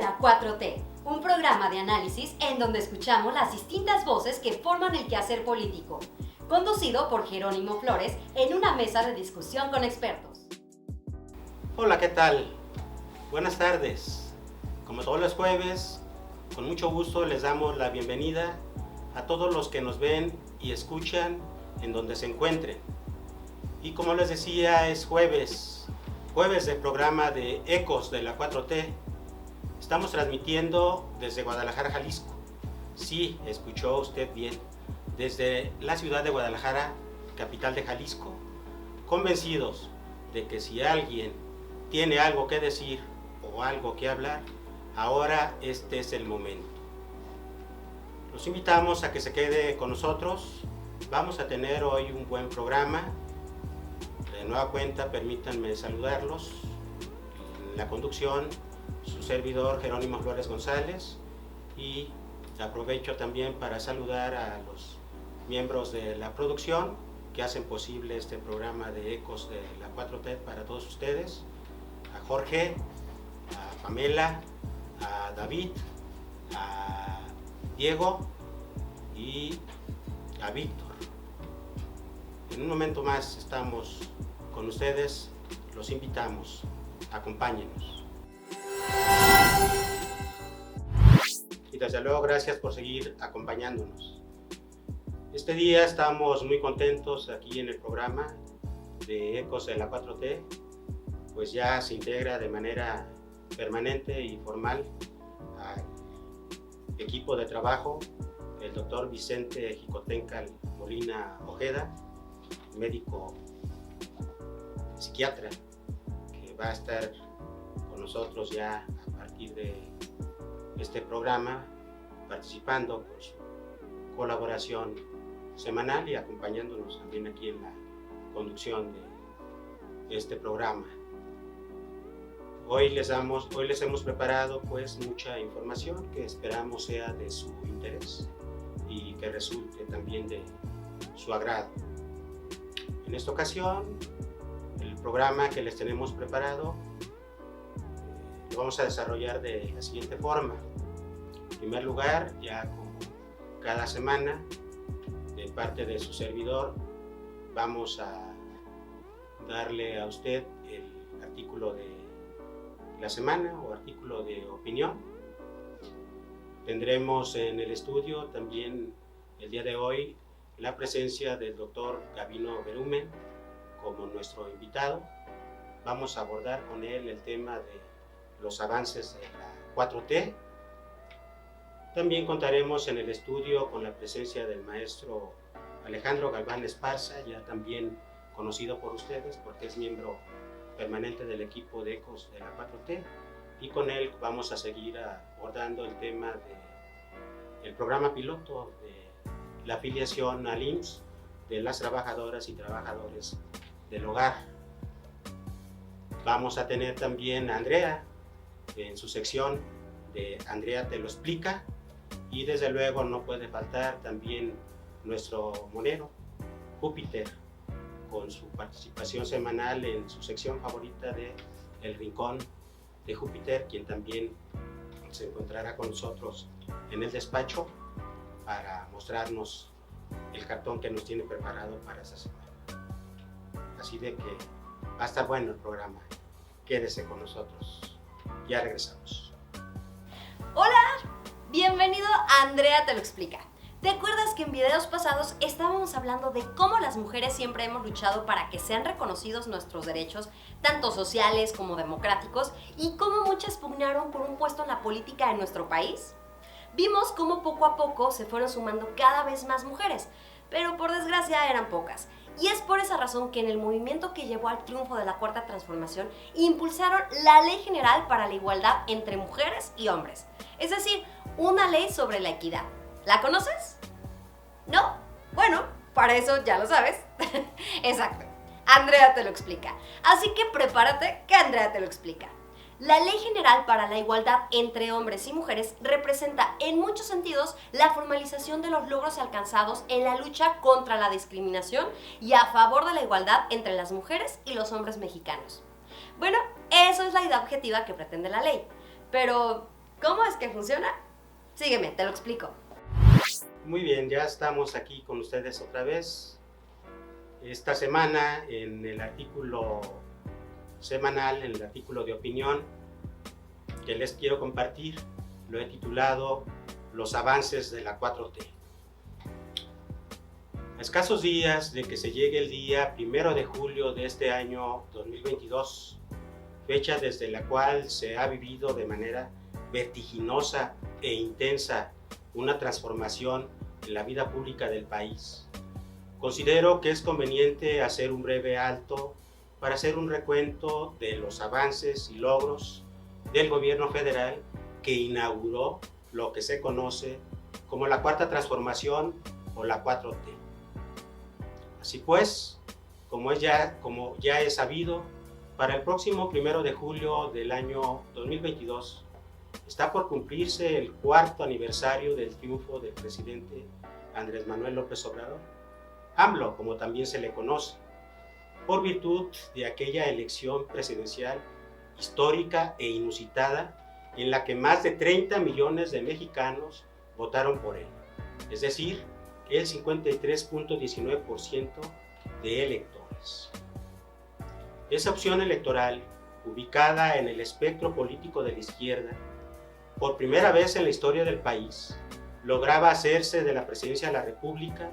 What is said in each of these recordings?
la 4T, un programa de análisis en donde escuchamos las distintas voces que forman el quehacer político, conducido por Jerónimo Flores en una mesa de discusión con expertos. Hola, ¿qué tal? Buenas tardes. Como todos los jueves, con mucho gusto les damos la bienvenida a todos los que nos ven y escuchan en donde se encuentren. Y como les decía, es jueves del programa de Ecos de la 4T. Estamos transmitiendo desde Guadalajara, Jalisco. Sí, escuchó usted bien. Desde la ciudad de Guadalajara, capital de Jalisco, convencidos de que si alguien tiene algo que decir o algo que hablar, ahora este es el momento. Los invitamos a que se quede con nosotros. Vamos a tener hoy un buen programa. De nueva cuenta, permítanme saludarlos. En la conducción, su servidor Jerónimo Flores González, y aprovecho también para saludar a los miembros de la producción que hacen posible este programa de Ecos de la 4T para todos ustedes, a Jorge, a Pamela, a David, a Diego y a Víctor. En un momento más estamos con ustedes, los invitamos, acompáñenos. Y desde luego gracias por seguir acompañándonos. Este día estamos muy contentos aquí en el programa de Ecos de la 4T, pues ya se integra de manera permanente y formal al equipo de trabajo el doctor Vicente Jicotencal Molina Ojeda, médico psiquiatra, que va a estar con nosotros ya a partir de este programa, participando con su colaboración semanal y acompañándonos también aquí en la conducción de este programa. Hoy les hemos preparado pues mucha información que esperamos sea de su interés y que resulte también de su agrado. En esta ocasión, el programa que les tenemos preparado lo vamos a desarrollar de la siguiente forma. En primer lugar, ya como cada semana, de parte de su servidor, vamos a darle a usted el artículo de la semana o artículo de opinión. Tendremos en el estudio también el día de hoy la presencia del doctor Gabino Berumen como nuestro invitado. Vamos a abordar con él el tema de los avances de la 4T. También contaremos en el estudio con la presencia del maestro Alejandro Galván Esparza, ya también conocido por ustedes porque es miembro permanente del equipo de Ecos de la 4T, y con él vamos a seguir abordando el tema del programa piloto de la afiliación al IMSS de las trabajadoras y trabajadores del hogar. Vamos a tener también a Andrea en su sección de Andrea te lo explica, y desde luego no puede faltar también nuestro monero Júpiter, con su participación semanal en su sección favorita de El Rincón de Júpiter, quien también se encontrará con nosotros en el despacho para mostrarnos el cartón que nos tiene preparado para esta semana. Así de que va a estar bueno el programa. Quédese con nosotros. Ya regresamos. Hola, bienvenido a Andrea te lo explica. ¿Te acuerdas que en videos pasados estábamos hablando de cómo las mujeres siempre hemos luchado para que sean reconocidos nuestros derechos, tanto sociales como democráticos, y cómo muchas pugnaron por un puesto en la política de nuestro país? Vimos cómo poco a poco se fueron sumando cada vez más mujeres, pero por desgracia eran pocas. Y es por esa razón que en el movimiento que llevó al triunfo de la Cuarta Transformación impulsaron la Ley General para la Igualdad entre Mujeres y Hombres, es decir, una ley sobre la equidad. ¿La conoces? ¿No? Bueno, para eso ya lo sabes. Exacto. Andrea te lo explica. Así que prepárate que Andrea te lo explica. La Ley General para la Igualdad entre Hombres y Mujeres representa en muchos sentidos la formalización de los logros alcanzados en la lucha contra la discriminación y a favor de la igualdad entre las mujeres y los hombres mexicanos. Bueno, eso es la idea objetiva que pretende la ley. Pero, ¿Cómo es que funciona? Sígueme, te lo explico. Muy bien, ya estamos aquí con ustedes otra vez. Esta semana en el artículo semanal, en el artículo de opinión que les quiero compartir, lo he titulado Los avances de la 4T. A escasos días de que se llegue el día 1 de julio de este año 2022, fecha desde la cual se ha vivido de manera vertiginosa e intensa una transformación en la vida pública del país, considero que es conveniente hacer un breve alto para hacer un recuento de los avances y logros del gobierno federal que inauguró lo que se conoce como la Cuarta Transformación o la 4T. Así pues, como ya es sabido, para el próximo 1 de julio del año 2022 está por cumplirse el 4º aniversario del triunfo del presidente Andrés Manuel López Obrador, AMLO, como también se le conoce, por virtud de aquella elección presidencial histórica e inusitada en la que más de 30 millones de mexicanos votaron por él, es decir, el 53.19% de electores. Esa opción electoral, ubicada en el espectro político de la izquierda, por primera vez en la historia del país, lograba hacerse de la presidencia de la República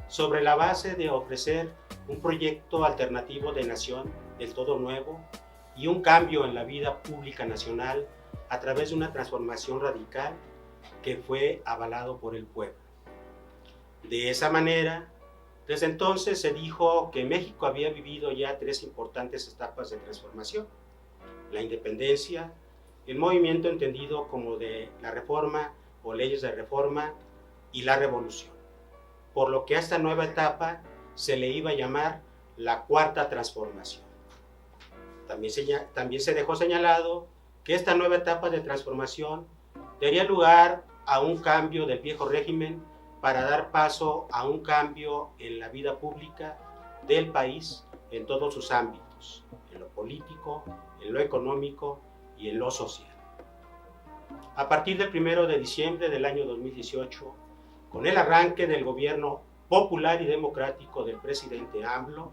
sobre la base de ofrecer un proyecto alternativo de nación del todo nuevo y un cambio en la vida pública nacional a través de una transformación radical que fue avalado por el pueblo. De esa manera, desde entonces se dijo que México había vivido ya 3 importantes etapas de transformación: la independencia, el movimiento entendido como de la reforma o leyes de reforma y la revolución, por lo que a esta nueva etapa se le iba a llamar la Cuarta Transformación. También se dejó señalado que esta nueva etapa de transformación daría lugar a un cambio del viejo régimen para dar paso a un cambio en la vida pública del país en todos sus ámbitos, en lo político, en lo económico y en lo social. A partir del 1 de diciembre del año 2018, con el arranque del gobierno popular y democrático del presidente AMLO,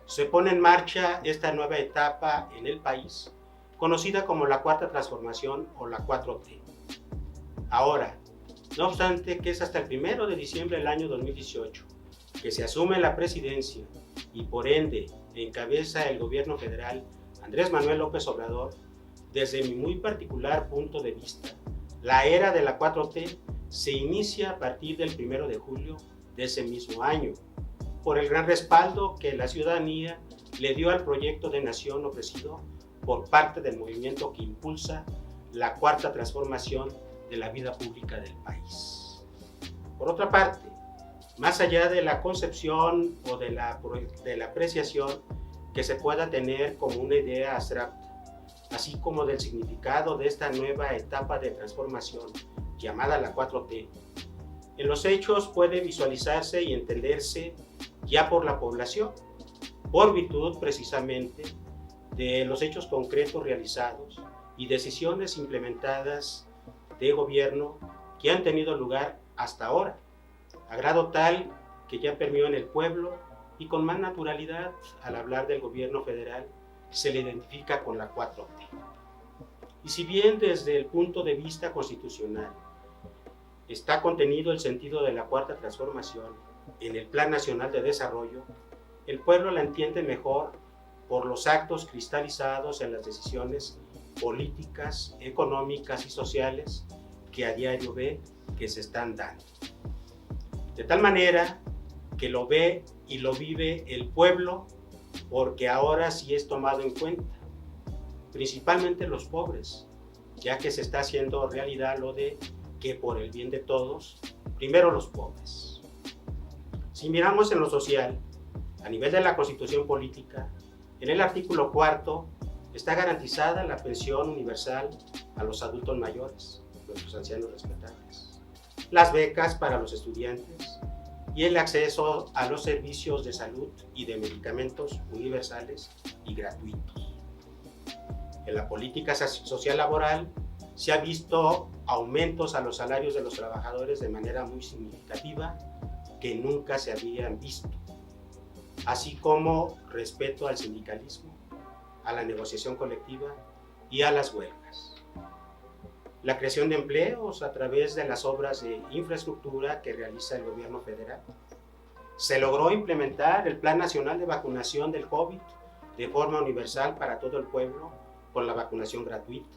se pone en marcha esta nueva etapa en el país, conocida como la Cuarta Transformación o la 4T. Ahora, no obstante que es hasta el 1 de diciembre del año 2018 que se asume la presidencia y por ende encabeza el gobierno federal Andrés Manuel López Obrador, desde mi muy particular punto de vista, la era de la 4T se inicia a partir del 1 de julio de ese mismo año, por el gran respaldo que la ciudadanía le dio al proyecto de nación ofrecido por parte del movimiento que impulsa la Cuarta Transformación de la vida pública del país. Por otra parte, más allá de la concepción o de la apreciación que se pueda tener como una idea abstracta, así como del significado de esta nueva etapa de transformación llamada la 4T, en los hechos puede visualizarse y entenderse ya por la población, por virtud precisamente de los hechos concretos realizados y decisiones implementadas de gobierno que han tenido lugar hasta ahora, a grado tal que ya permeó en el pueblo y con más naturalidad al hablar del gobierno federal se le identifica con la 4T. Y si bien desde el punto de vista constitucional está contenido el sentido de la Cuarta Transformación en el Plan Nacional de Desarrollo, el pueblo la entiende mejor por los actos cristalizados en las decisiones políticas, económicas y sociales que a diario ve que se están dando. De tal manera que lo ve y lo vive el pueblo, porque ahora sí es tomado en cuenta, principalmente los pobres, ya que se está haciendo realidad lo de que por el bien de todos, primero los pobres. Si miramos en lo social, a nivel de la Constitución Política, en el artículo 4 está garantizada la pensión universal a los adultos mayores, nuestros ancianos respetables, las becas para los estudiantes y el acceso a los servicios de salud y de medicamentos universales y gratuitos. En la política social laboral se ha visto aumentos a los salarios de los trabajadores de manera muy significativa que nunca se habían visto, así como respeto al sindicalismo, a la negociación colectiva y a las huelgas. La creación de empleos a través de las obras de infraestructura que realiza el gobierno federal. Se logró implementar el Plan Nacional de Vacunación del COVID de forma universal para todo el pueblo con la vacunación gratuita.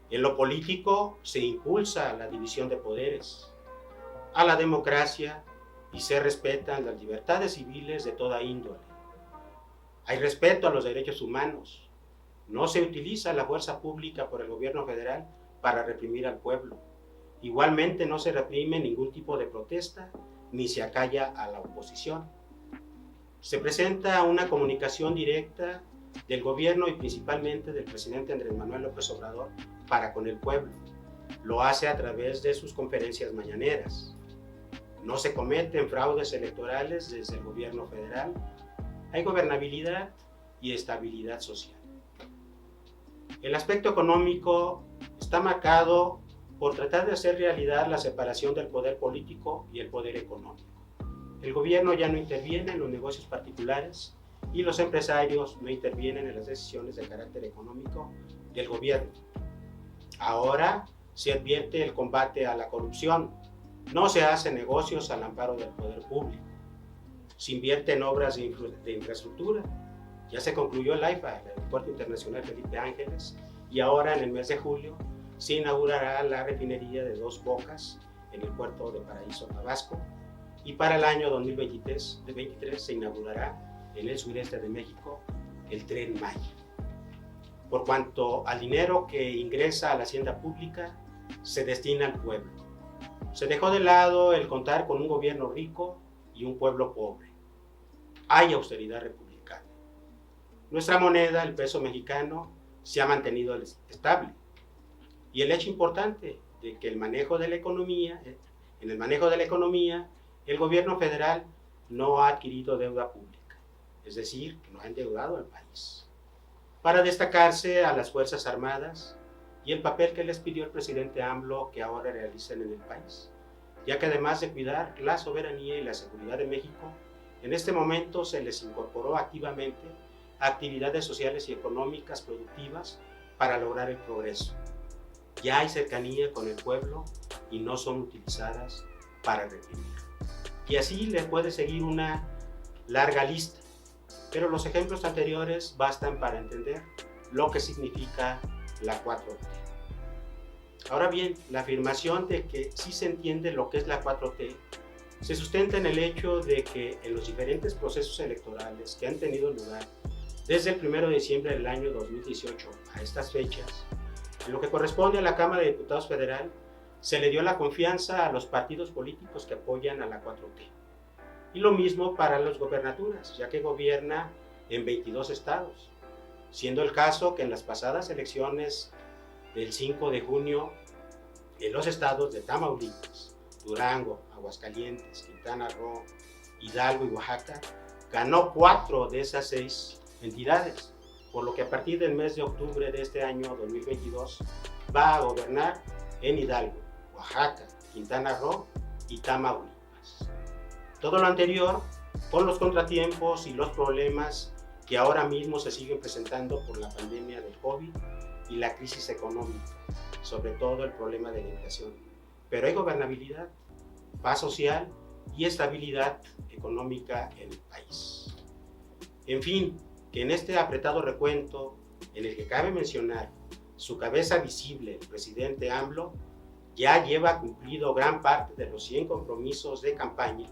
En lo político se impulsa la división de poderes, a la democracia y se respetan las libertades civiles de toda índole. Hay respeto a los derechos humanos. No se utiliza la fuerza pública por el gobierno federal para reprimir al pueblo. Igualmente no se reprime ningún tipo de protesta ni se acalla a la oposición. Se presenta una comunicación directa del gobierno y principalmente del presidente Andrés Manuel López Obrador para con el pueblo. Lo hace a través de sus conferencias mañaneras. No se cometen fraudes electorales desde el gobierno federal. Hay gobernabilidad y estabilidad social. El aspecto económico está marcado por tratar de hacer realidad la separación del poder político y el poder económico. El gobierno ya no interviene en los negocios particulares y los empresarios no intervienen en las decisiones de carácter económico del gobierno. Ahora se advierte el combate a la corrupción. No se hacen negocios al amparo del poder público. Se invierte en obras de infraestructura. Ya se concluyó el AIFA, el Aeropuerto Internacional Felipe Ángeles, y ahora en el mes de julio se inaugurará la refinería de Dos Bocas en el puerto de Paraíso, Tabasco, y para el año 2023 se inaugurará en el sureste de México el Tren Maya. Por cuanto al dinero que ingresa a la hacienda pública, se destina al pueblo. Se dejó de lado el contar con un gobierno rico y un pueblo pobre. Hay austeridad republicana. Nuestra moneda, el peso mexicano, se ha mantenido estable. Y el hecho importante de que en el manejo de la economía, el gobierno federal no ha adquirido deuda pública, es decir, que no ha endeudado al país. Para destacarse a las Fuerzas Armadas y el papel que les pidió el presidente AMLO que ahora realicen en el país, ya que además de cuidar la soberanía y la seguridad de México, en este momento se les incorporó activamente actividades sociales y económicas productivas para lograr el progreso. Ya hay cercanía con el pueblo y no son utilizadas para reprimir. Y así le puede seguir una larga lista, pero los ejemplos anteriores bastan para entender lo que significa la 4T. Ahora bien, la afirmación de que sí se entiende lo que es la 4T se sustenta en el hecho de que en los diferentes procesos electorales que han tenido lugar desde el 1 de diciembre del año 2018 a estas fechas, en lo que corresponde a la Cámara de Diputados Federal, se le dio la confianza a los partidos políticos que apoyan a la 4T. Y lo mismo para las gobernaturas, ya que gobierna en 22 estados, siendo el caso que en las pasadas elecciones del 5 de junio, en los estados de Tamaulipas, Durango, Aguascalientes, Quintana Roo, Hidalgo y Oaxaca, ganó 4 de esas 6 entidades, por lo que a partir del mes de octubre de este año 2022 va a gobernar en Hidalgo, Oaxaca, Quintana Roo y Tamaulipas. Todo lo anterior con los contratiempos y los problemas que ahora mismo se siguen presentando por la pandemia del COVID y la crisis económica, sobre todo el problema de la inflación. Pero hay gobernabilidad, paz social y estabilidad económica en el país. En fin, que en este apretado recuento, en el que cabe mencionar su cabeza visible, el presidente AMLO, ya lleva cumplido gran parte de los 100 compromisos de campaña,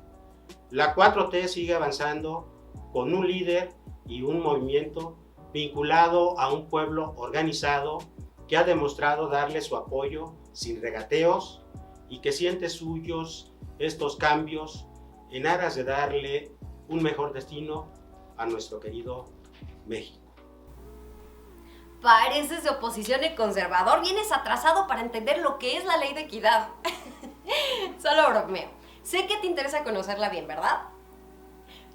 la 4T sigue avanzando con un líder y un movimiento vinculado a un pueblo organizado que ha demostrado darle su apoyo sin regateos y que siente suyos estos cambios en aras de darle un mejor destino a nuestro querido México. Pareces de oposición y conservador. Vienes atrasado para entender lo que es la ley de equidad. Solo bromeo. Sé que te interesa conocerla bien, ¿verdad?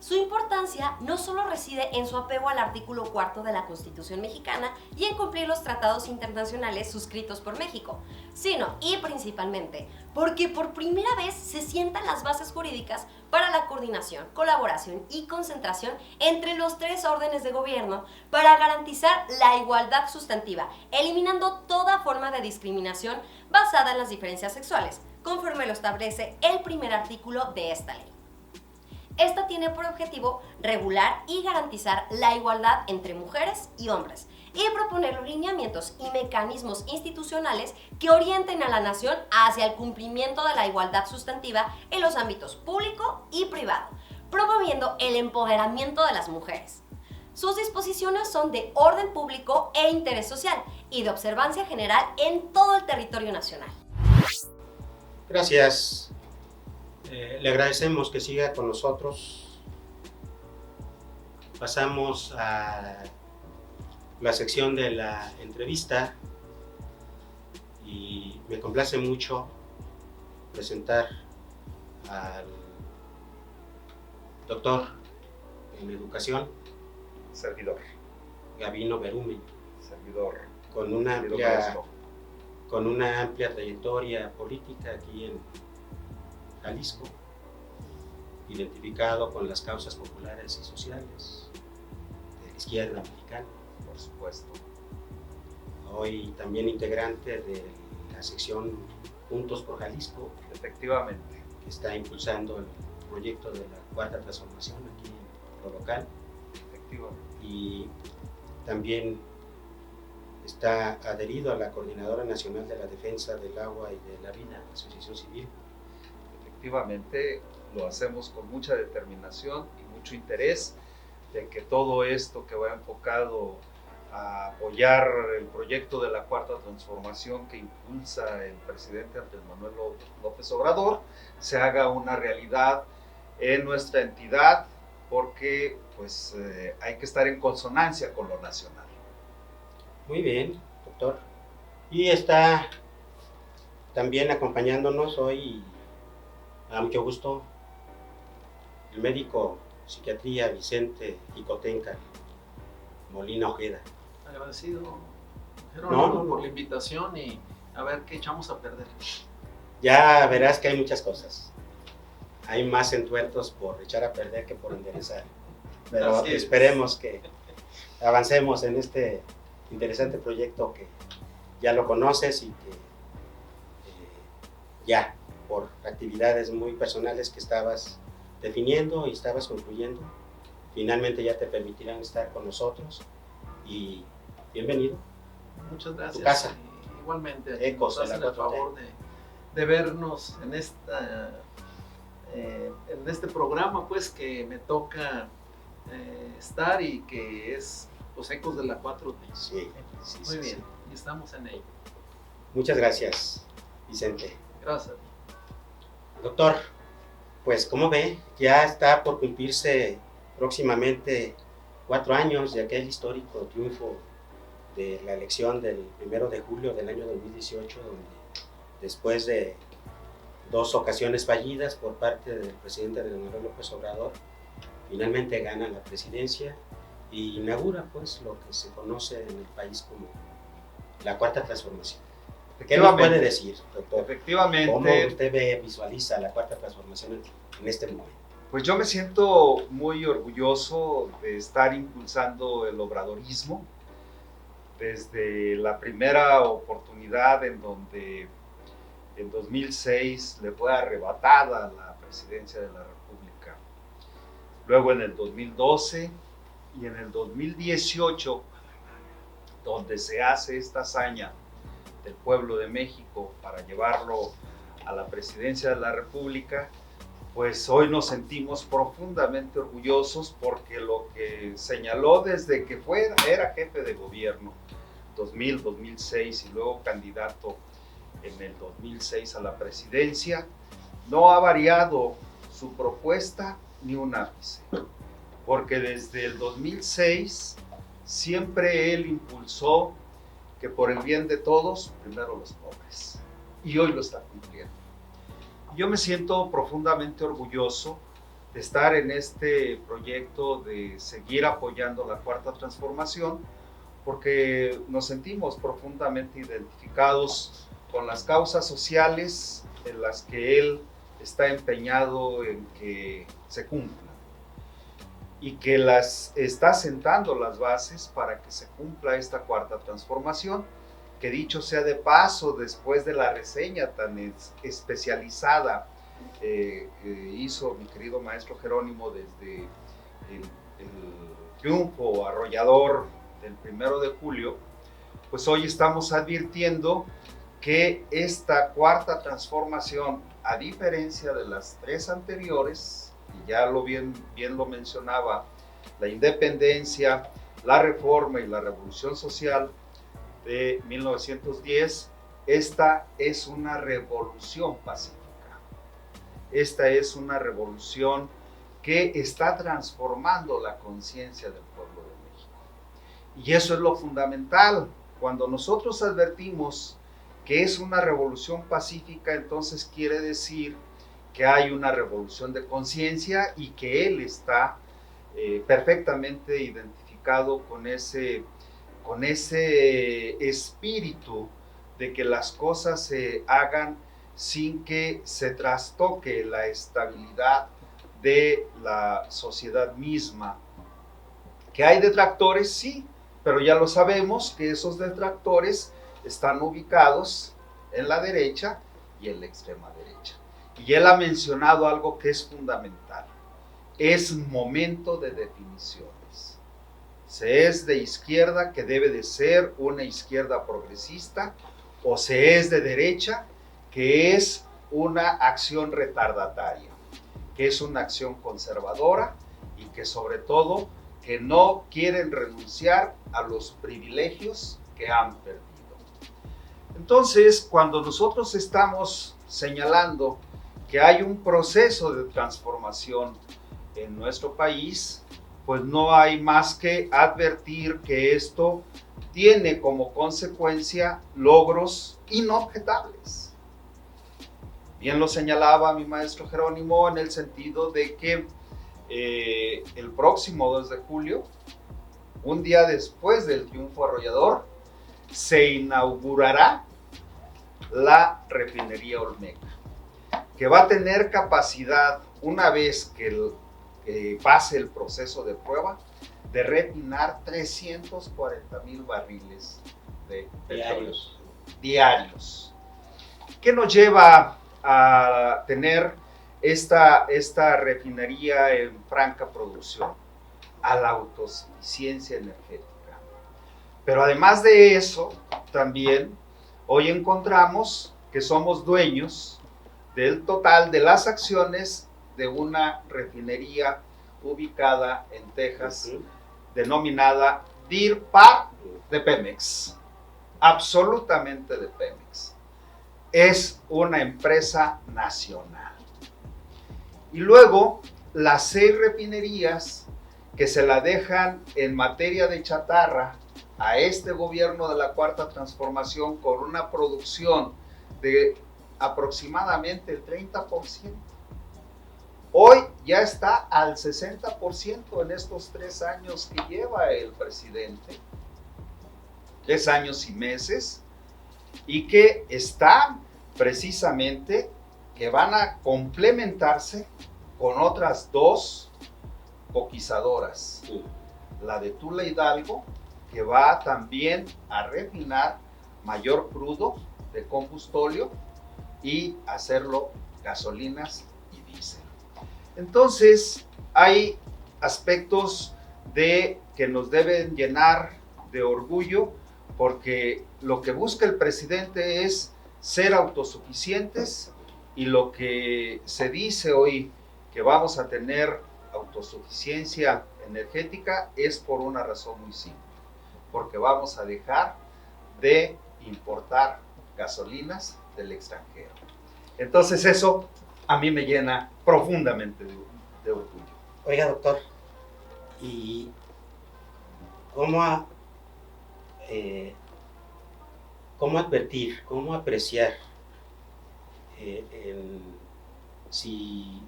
Su importancia no solo reside en su apego al artículo 4 de la Constitución mexicana y en cumplir los tratados internacionales suscritos por México, sino y principalmente porque por primera vez se sientan las bases jurídicas para la coordinación, colaboración y concentración entre los tres órdenes de gobierno para garantizar la igualdad sustantiva, eliminando toda forma de discriminación basada en las diferencias sexuales, conforme lo establece el primer artículo de esta ley. Esta tiene por objetivo regular y garantizar la igualdad entre mujeres y hombres y proponer los lineamientos y mecanismos institucionales que orienten a la nación hacia el cumplimiento de la igualdad sustantiva en los ámbitos público y privado, promoviendo el empoderamiento de las mujeres. Sus disposiciones son de orden público e interés social y de observancia general en todo el territorio nacional. Gracias. Le agradecemos que siga con nosotros. Pasamos a la sección de la entrevista y me complace mucho presentar al doctor en educación, servidor, Gabino Berumen, servidor, con una amplia trayectoria política aquí en Jalisco, identificado con las causas populares y sociales de la izquierda mexicana. Por supuesto. Hoy también integrante de la sección Juntos por Jalisco. Efectivamente. Que está impulsando el proyecto de la Cuarta Transformación aquí en lo local. Efectivamente. Y también está adherido a la Coordinadora Nacional de la Defensa del Agua y de la Vida, Asociación Civil. Efectivamente, lo hacemos con mucha determinación y mucho interés de que todo esto que va enfocado a apoyar el proyecto de la Cuarta Transformación que impulsa el presidente Andrés Manuel López Obrador se haga una realidad en nuestra entidad, porque pues hay que estar en consonancia con lo nacional. Muy bien, doctor. Y está también acompañándonos hoy, a mucho gusto, el médico psiquiatría Vicente Jicotenca Molina Ojeda. Agradecido, Jerónimo, No. por la invitación y a ver qué echamos a perder. Ya verás que hay muchas cosas. Hay más entuertos por echar a perder que por enderezar. Pero Así es. esperemos que avancemos en este interesante proyecto que ya lo conoces y que ya por actividades muy personales que estabas definiendo y estabas concluyendo, finalmente ya te permitirán estar con nosotros y bienvenido. Muchas gracias. Tu casa. Y igualmente, Ecos nos de la hacen el 4T. favor de vernos en este programa, pues, que me toca estar y que es los Ecos de la 4T. Sí, Muy bien, y estamos en ello. Muchas gracias, Vicente. Gracias. Doctor, pues como ve, ya está por cumplirse próximamente 4 años de aquel histórico triunfo de la elección del 1 de julio del año 2018, donde después de 2 ocasiones fallidas por parte del presidente Andrés Manuel López Obrador, finalmente gana la presidencia y inaugura pues lo que se conoce en el país como la Cuarta Transformación. ¿Qué nos puede decir, doctor? Efectivamente. ¿Cómo usted visualiza la Cuarta Transformación en este momento? Pues yo me siento muy orgulloso de estar impulsando el obradorismo desde la primera oportunidad en donde en 2006 le fue arrebatada la presidencia de la República. Luego en el 2012 y en el 2018, donde se hace esta hazaña del pueblo de México para llevarlo a la presidencia de la República, pues hoy nos sentimos profundamente orgullosos porque lo que señaló desde que era jefe de gobierno 2000, 2006 y luego candidato en el 2006 a la presidencia, no ha variado su propuesta ni un ápice, porque desde el 2006 siempre él impulsó que por el bien de todos, primero los pobres, y hoy lo está cumpliendo. Yo me siento profundamente orgulloso de estar en este proyecto, de seguir apoyando la Cuarta Transformación, porque nos sentimos profundamente identificados con las causas sociales en las que él está empeñado en que se cumplan y que las está sentando las bases para que se cumpla esta Cuarta Transformación, que dicho sea de paso, después de la reseña tan especializada hizo mi querido maestro Jerónimo desde el triunfo arrollador del 1 de julio, pues hoy estamos advirtiendo que esta Cuarta Transformación, a diferencia de las 3 anteriores, y ya bien lo mencionaba, la independencia, la reforma y la revolución social de 1910, esta es una revolución pacífica. Esta es una revolución que está transformando la conciencia del pueblo de México. Y eso es lo fundamental. Cuando nosotros advertimos que es una revolución pacífica, entonces quiere decir que hay una revolución de conciencia y que él está perfectamente identificado con ese espíritu de que las cosas se hagan sin que se trastoque la estabilidad de la sociedad misma. ¿Que hay detractores? Sí, pero ya lo sabemos que esos detractores están ubicados en la derecha y en la extrema derecha. Y él ha mencionado algo que es fundamental. Es momento de definiciones. Se es de izquierda, que debe de ser una izquierda progresista, o se es de derecha, que es una acción retardataria, que es una acción conservadora y que sobre todo que no quieren renunciar a los privilegios que han perdido. Entonces, cuando nosotros estamos señalando que hay un proceso de transformación en nuestro país, pues no hay más que advertir que esto tiene como consecuencia logros inobjetables. Bien lo señalaba mi maestro Jerónimo en el sentido de que el próximo 2 de julio, un día después del triunfo arrollador, se inaugurará la refinería Olmeca, que va a tener capacidad, una vez que pase el proceso de prueba, de refinar 340,000 barriles de petróleo diarios. ¿Qué nos lleva a tener esta refinería en franca producción? A la autosuficiencia energética. Pero además de eso, también hoy encontramos que somos dueños del total de las acciones de una refinería ubicada en Texas, denominada Deer Park de Pemex. Absolutamente de Pemex. Es una empresa nacional. Y luego, las 6 refinerías que se la dejan en materia de chatarra a este gobierno de la Cuarta Transformación con una producción de aproximadamente el 30%. Hoy ya está al 60% en estos 3 años que lleva el presidente, 3 años y meses, y que están precisamente, que van a complementarse con otras 2 coquizadoras, la de Tula Hidalgo, que va también a refinar mayor crudo de combustóleo y hacerlo gasolinas y diésel. Entonces, hay aspectos que nos deben llenar de orgullo, porque lo que busca el presidente es ser autosuficientes, y lo que se dice hoy que vamos a tener autosuficiencia energética es por una razón muy simple, porque vamos a dejar de importar gasolinas del extranjero. Entonces eso a mí me llena profundamente de orgullo. Oiga, doctor, ¿y cómo advertir, cómo apreciar si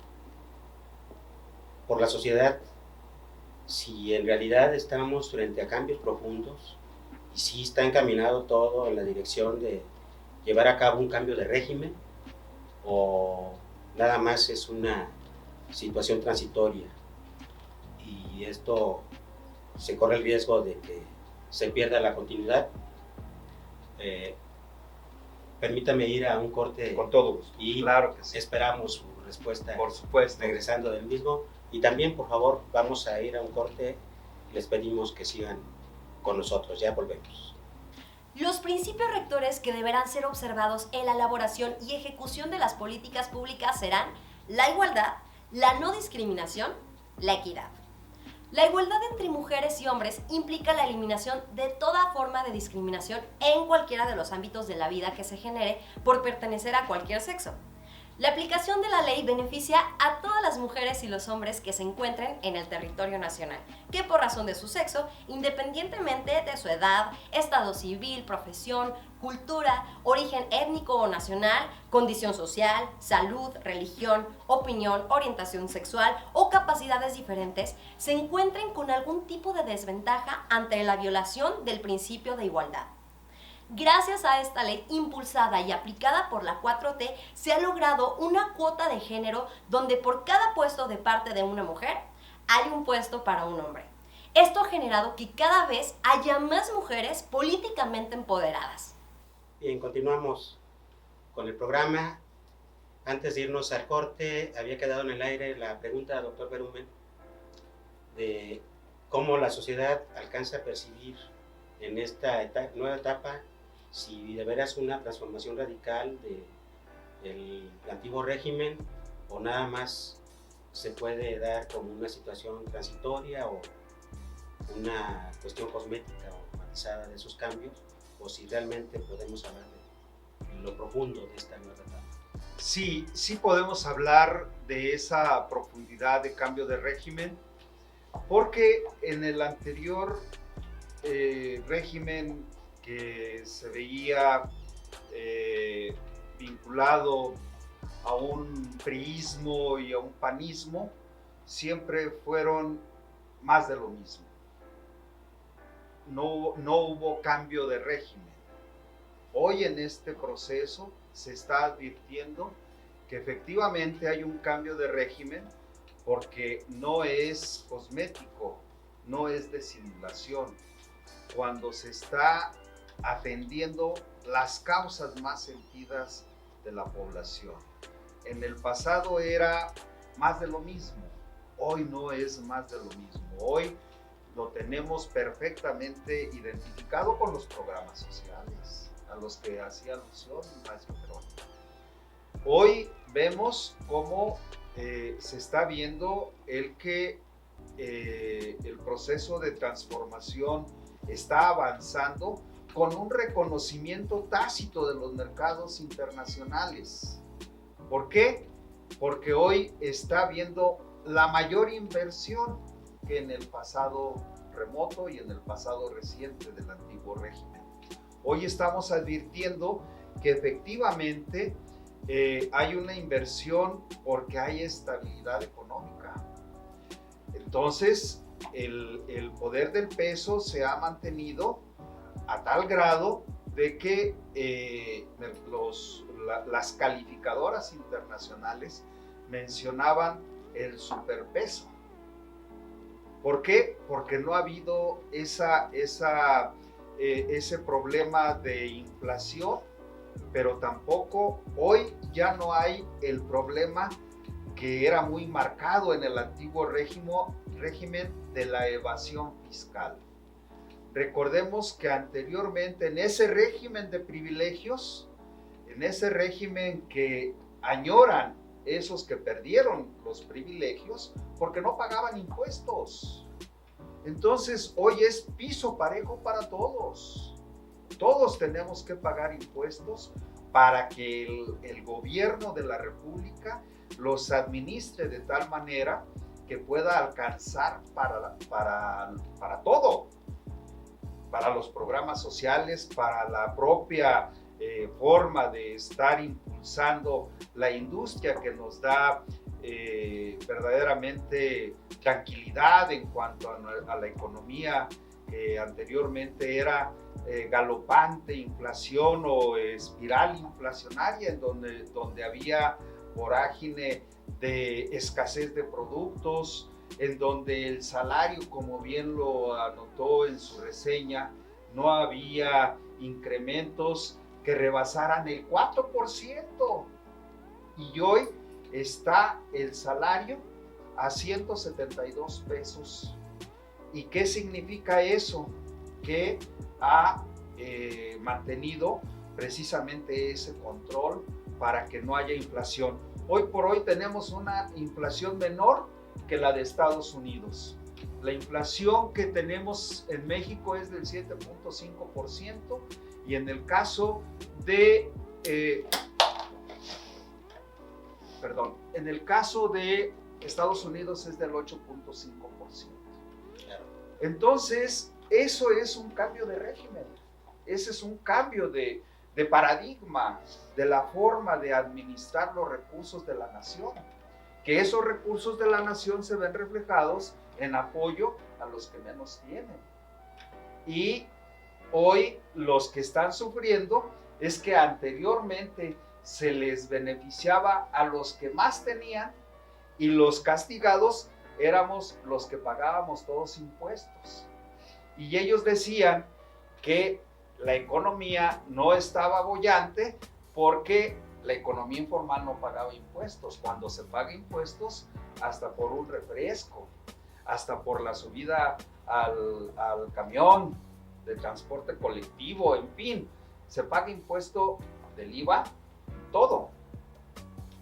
por la sociedad si en realidad estamos frente a cambios profundos y si está encaminado todo en la dirección de llevar a cabo un cambio de régimen o nada más es una situación transitoria y esto se corre el riesgo de que se pierda la continuidad. Permítame ir a un corte. Con todo gusto. Y claro que sí. Esperamos su respuesta. Por supuesto. Regresando del mismo. Y también, por favor, vamos a ir a un corte. Les pedimos que sigan con nosotros. Ya volvemos. Los principios rectores que deberán ser observados en la elaboración y ejecución de las políticas públicas serán la igualdad, la no discriminación, la equidad. La igualdad entre mujeres y hombres implica la eliminación de toda forma de discriminación en cualquiera de los ámbitos de la vida que se genere por pertenecer a cualquier sexo. La aplicación de la ley beneficia a todas las mujeres y los hombres que se encuentren en el territorio nacional, que por razón de su sexo, independientemente de su edad, estado civil, profesión, cultura, origen étnico o nacional, condición social, salud, religión, opinión, orientación sexual o capacidades diferentes, se encuentren con algún tipo de desventaja ante la violación del principio de igualdad. Gracias a esta ley impulsada y aplicada por la 4T, se ha logrado una cuota de género donde por cada puesto de parte de una mujer hay un puesto para un hombre. Esto ha generado que cada vez haya más mujeres políticamente empoderadas. Bien, continuamos con el programa. Antes de irnos al corte, había quedado en el aire la pregunta al doctor Berumen de cómo la sociedad alcanza a percibir en esta nueva etapa si de veras una transformación radical del antiguo régimen o nada más se puede dar como una situación transitoria o una cuestión cosmética o matizada de esos cambios, o si realmente podemos hablar de lo profundo de esta nueva etapa. Sí podemos hablar de esa profundidad de cambio de régimen, porque en el anterior régimen que se veía vinculado a un priismo y a un panismo, siempre fueron más de lo mismo. No hubo cambio de régimen. Hoy en este proceso se está advirtiendo que efectivamente hay un cambio de régimen porque no es cosmético, no es de simulación. Cuando se está atendiendo las causas más sentidas de la población. En el pasado era más de lo mismo, hoy no es más de lo mismo. Hoy lo tenemos perfectamente identificado con los programas sociales a los que hacía alusión el maestro Jerónimo. Hoy vemos cómo se está viendo el que el proceso de transformación está avanzando con un reconocimiento tácito de los mercados internacionales. ¿Por qué? Porque hoy está habiendo la mayor inversión que en el pasado remoto y en el pasado reciente del antiguo régimen. Hoy estamos advirtiendo que efectivamente hay una inversión porque hay estabilidad económica. Entonces, el poder del peso se ha mantenido a tal grado de que las calificadoras internacionales mencionaban el superpeso. ¿Por qué? Porque no ha habido ese problema de inflación, pero tampoco hoy ya no hay el problema que era muy marcado en el antiguo régimen de la evasión fiscal. Recordemos que anteriormente en ese régimen de privilegios, en ese régimen que añoran esos que perdieron los privilegios porque no pagaban impuestos. Entonces hoy es piso parejo para todos. Todos tenemos que pagar impuestos para que el gobierno de la República los administre de tal manera que pueda alcanzar para todo. Para los programas sociales, para la propia forma de estar impulsando la industria que nos da verdaderamente tranquilidad en cuanto a la economía que anteriormente era galopante inflación o espiral inflacionaria, en donde había vorágine de escasez de productos, en donde el salario, como bien lo anotó en su reseña, no había incrementos que rebasaran el 4%. Y hoy está el salario a 172 pesos. ¿Y qué significa eso? Que ha mantenido precisamente ese control para que no haya inflación. Hoy por hoy tenemos una inflación menor que la de Estados Unidos. La inflación que tenemos en México es del 7.5% y en el caso de en el caso de Estados Unidos es del 8.5%. Claro. Entonces, eso es un cambio de régimen, ese es un cambio de paradigma de la forma de administrar los recursos de la nación, que esos recursos de la nación se ven reflejados en apoyo a los que menos tienen. Y hoy los que están sufriendo es que anteriormente se les beneficiaba a los que más tenían y los castigados éramos los que pagábamos todos impuestos. Y ellos decían que la economía no estaba boyante porque la economía informal no pagaba impuestos. Cuando se paga impuestos, hasta por un refresco, hasta por la subida al camión de transporte colectivo, en fin, se paga impuesto del IVA, todo.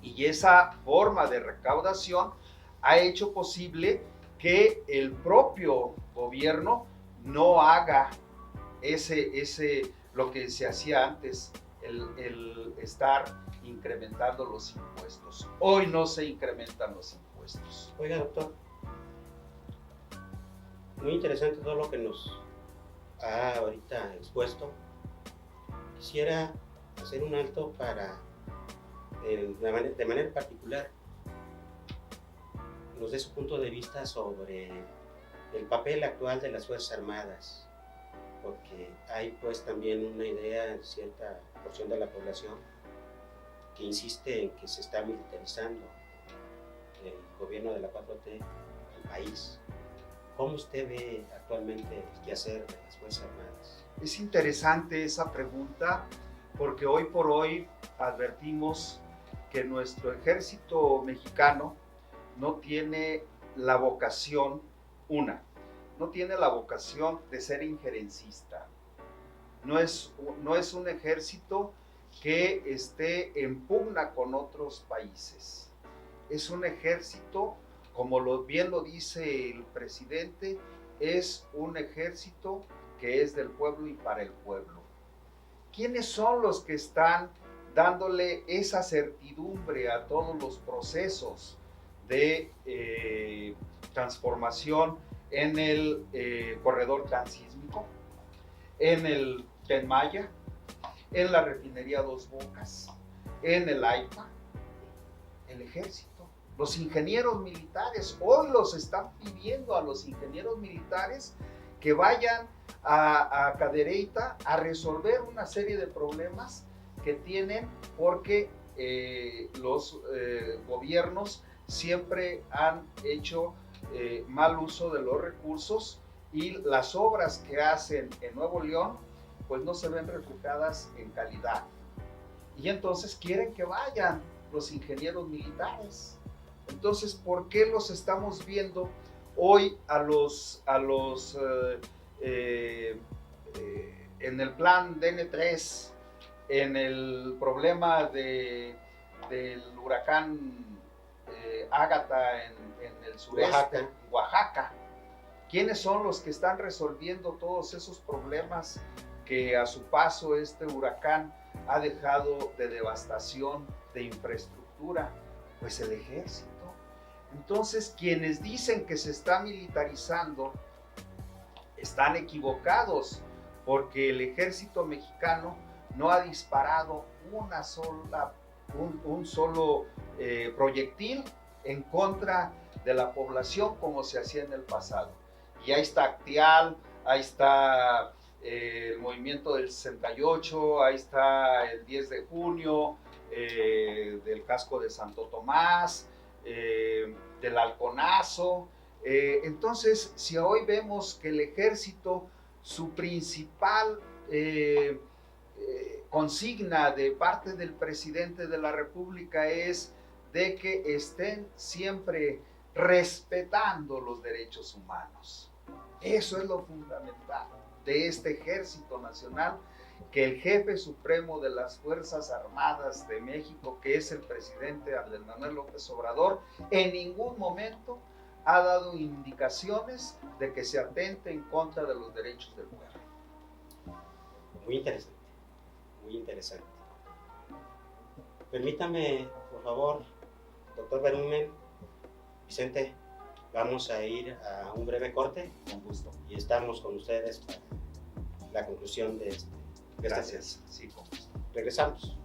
Y esa forma de recaudación ha hecho posible que el propio gobierno no haga lo que se hacía antes, el estar incrementando los impuestos. Hoy no se incrementan los impuestos. Oiga, doctor, muy interesante todo lo que nos ha ahorita expuesto. Quisiera hacer un alto para, de manera particular, nos dé su punto de vista sobre el papel actual de las Fuerzas Armadas, porque hay pues también una idea en cierta porción de la población que insiste en que se está militarizando el gobierno de la 4T, el país. ¿Cómo usted ve actualmente el quehacer de las Fuerzas Armadas? Es interesante esa pregunta porque hoy por hoy advertimos que nuestro ejército mexicano no tiene la vocación, no tiene la vocación de ser injerencista. No es un ejército que esté en pugna con otros países. Es un ejército, como bien lo dice el presidente, es un ejército que es del pueblo y para el pueblo. ¿Quiénes son los que están dándole esa certidumbre a todos los procesos de transformación en el corredor transísmico, en el Tren Maya, en la refinería Dos Bocas, en el AIFA? El ejército. Los ingenieros militares, hoy los están pidiendo a los ingenieros militares que vayan a Cadereyta a resolver una serie de problemas que tienen porque los gobiernos siempre han hecho mal uso de los recursos y las obras que hacen en Nuevo León pues no se ven reflejadas en calidad. Y entonces quieren que vayan los ingenieros militares. Entonces, ¿por qué los estamos viendo hoy en el plan DN3, en el problema del huracán Ágata en el sureste, Oaxaca? ¿Quiénes son los que están resolviendo todos esos problemas que a su paso este huracán ha dejado de devastación de infraestructura? Pues el ejército. Entonces, quienes dicen que se está militarizando están equivocados, porque el ejército mexicano no ha disparado un solo proyectil en contra de la población como se hacía en el pasado. Y ahí está Actial, ahí está el movimiento del 68, ahí está el 10 de junio, del casco de Santo Tomás, del halconazo. Entonces, si hoy vemos que el ejército, su principal consigna de parte del presidente de la República es de que estén siempre respetando los derechos humanos. Eso es lo fundamental de este Ejército Nacional, que el jefe supremo de las Fuerzas Armadas de México, que es el presidente Andrés Manuel López Obrador, en ningún momento ha dado indicaciones de que se atente en contra de los derechos del pueblo. Muy interesante, muy interesante. Permítame, por favor, doctor Berumen, Vicente, vamos a ir a un breve corte. Con gusto. Y estamos con ustedes para la conclusión de este. Gracias. Sí, con gusto. Regresamos.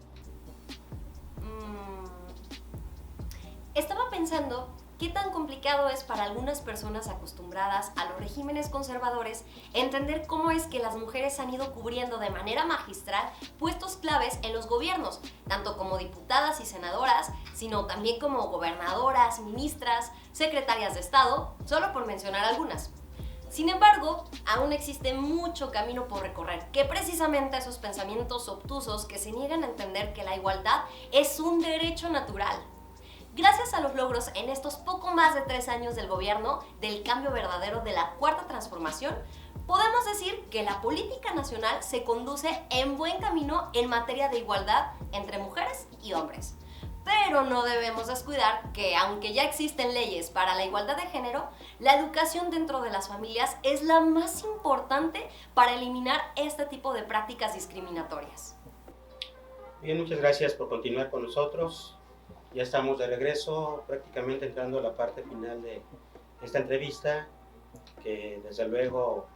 Estaba pensando qué tan complicado es para algunas personas acostumbradas a los regímenes conservadores entender cómo es que las mujeres han ido cubriendo de manera magistral puestos claves en los gobiernos, tanto como diputadas y senadoras, sino también como gobernadoras, ministras, secretarias de Estado, solo por mencionar algunas. Sin embargo, aún existe mucho camino por recorrer, que precisamente esos pensamientos obtusos que se niegan a entender que la igualdad es un derecho natural. Gracias a los logros en estos poco más de 3 años del gobierno del cambio verdadero de la Cuarta Transformación, podemos decir que la política nacional se conduce en buen camino en materia de igualdad entre mujeres y hombres. Pero no debemos descuidar que, aunque ya existen leyes para la igualdad de género, la educación dentro de las familias es la más importante para eliminar este tipo de prácticas discriminatorias. Bien, muchas gracias por continuar con nosotros. Ya estamos de regreso, prácticamente entrando a la parte final de esta entrevista, que desde luego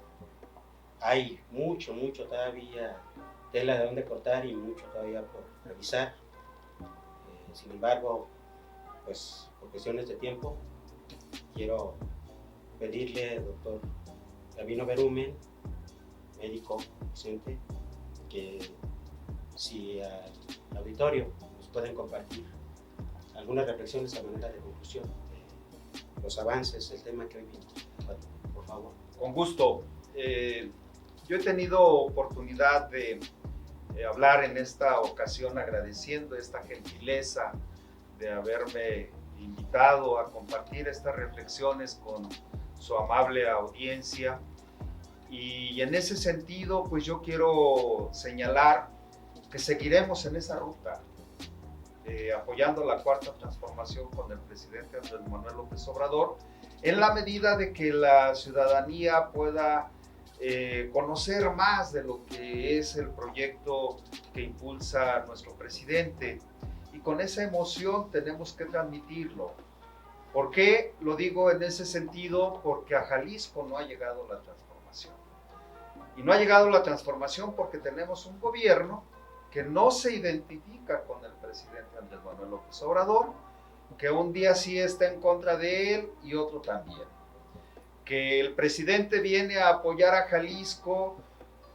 hay mucho todavía tela de donde cortar y mucho todavía por revisar. Sin embargo, pues por cuestiones de tiempo, quiero pedirle, doctor Gabino Berumen, médico Vicente, que si al auditorio nos pueden compartir algunas reflexiones a manera de conclusión de los avances del tema que hoy vimos, por favor. Con gusto. Yo he tenido oportunidad de hablar en esta ocasión agradeciendo esta gentileza de haberme invitado a compartir estas reflexiones con su amable audiencia, y en ese sentido pues yo quiero señalar que seguiremos en esa ruta, apoyando la Cuarta Transformación con el presidente Andrés Manuel López Obrador, en la medida de que la ciudadanía pueda conocer más de lo que es el proyecto que impulsa nuestro presidente, y con esa emoción tenemos que transmitirlo. ¿Por qué lo digo en ese sentido? Porque a Jalisco no ha llegado la transformación, y no ha llegado la transformación porque tenemos un gobierno que no se identifica con el presidente Andrés Manuel López Obrador, que un día sí está en contra de él y otro también. Que el presidente viene a apoyar a Jalisco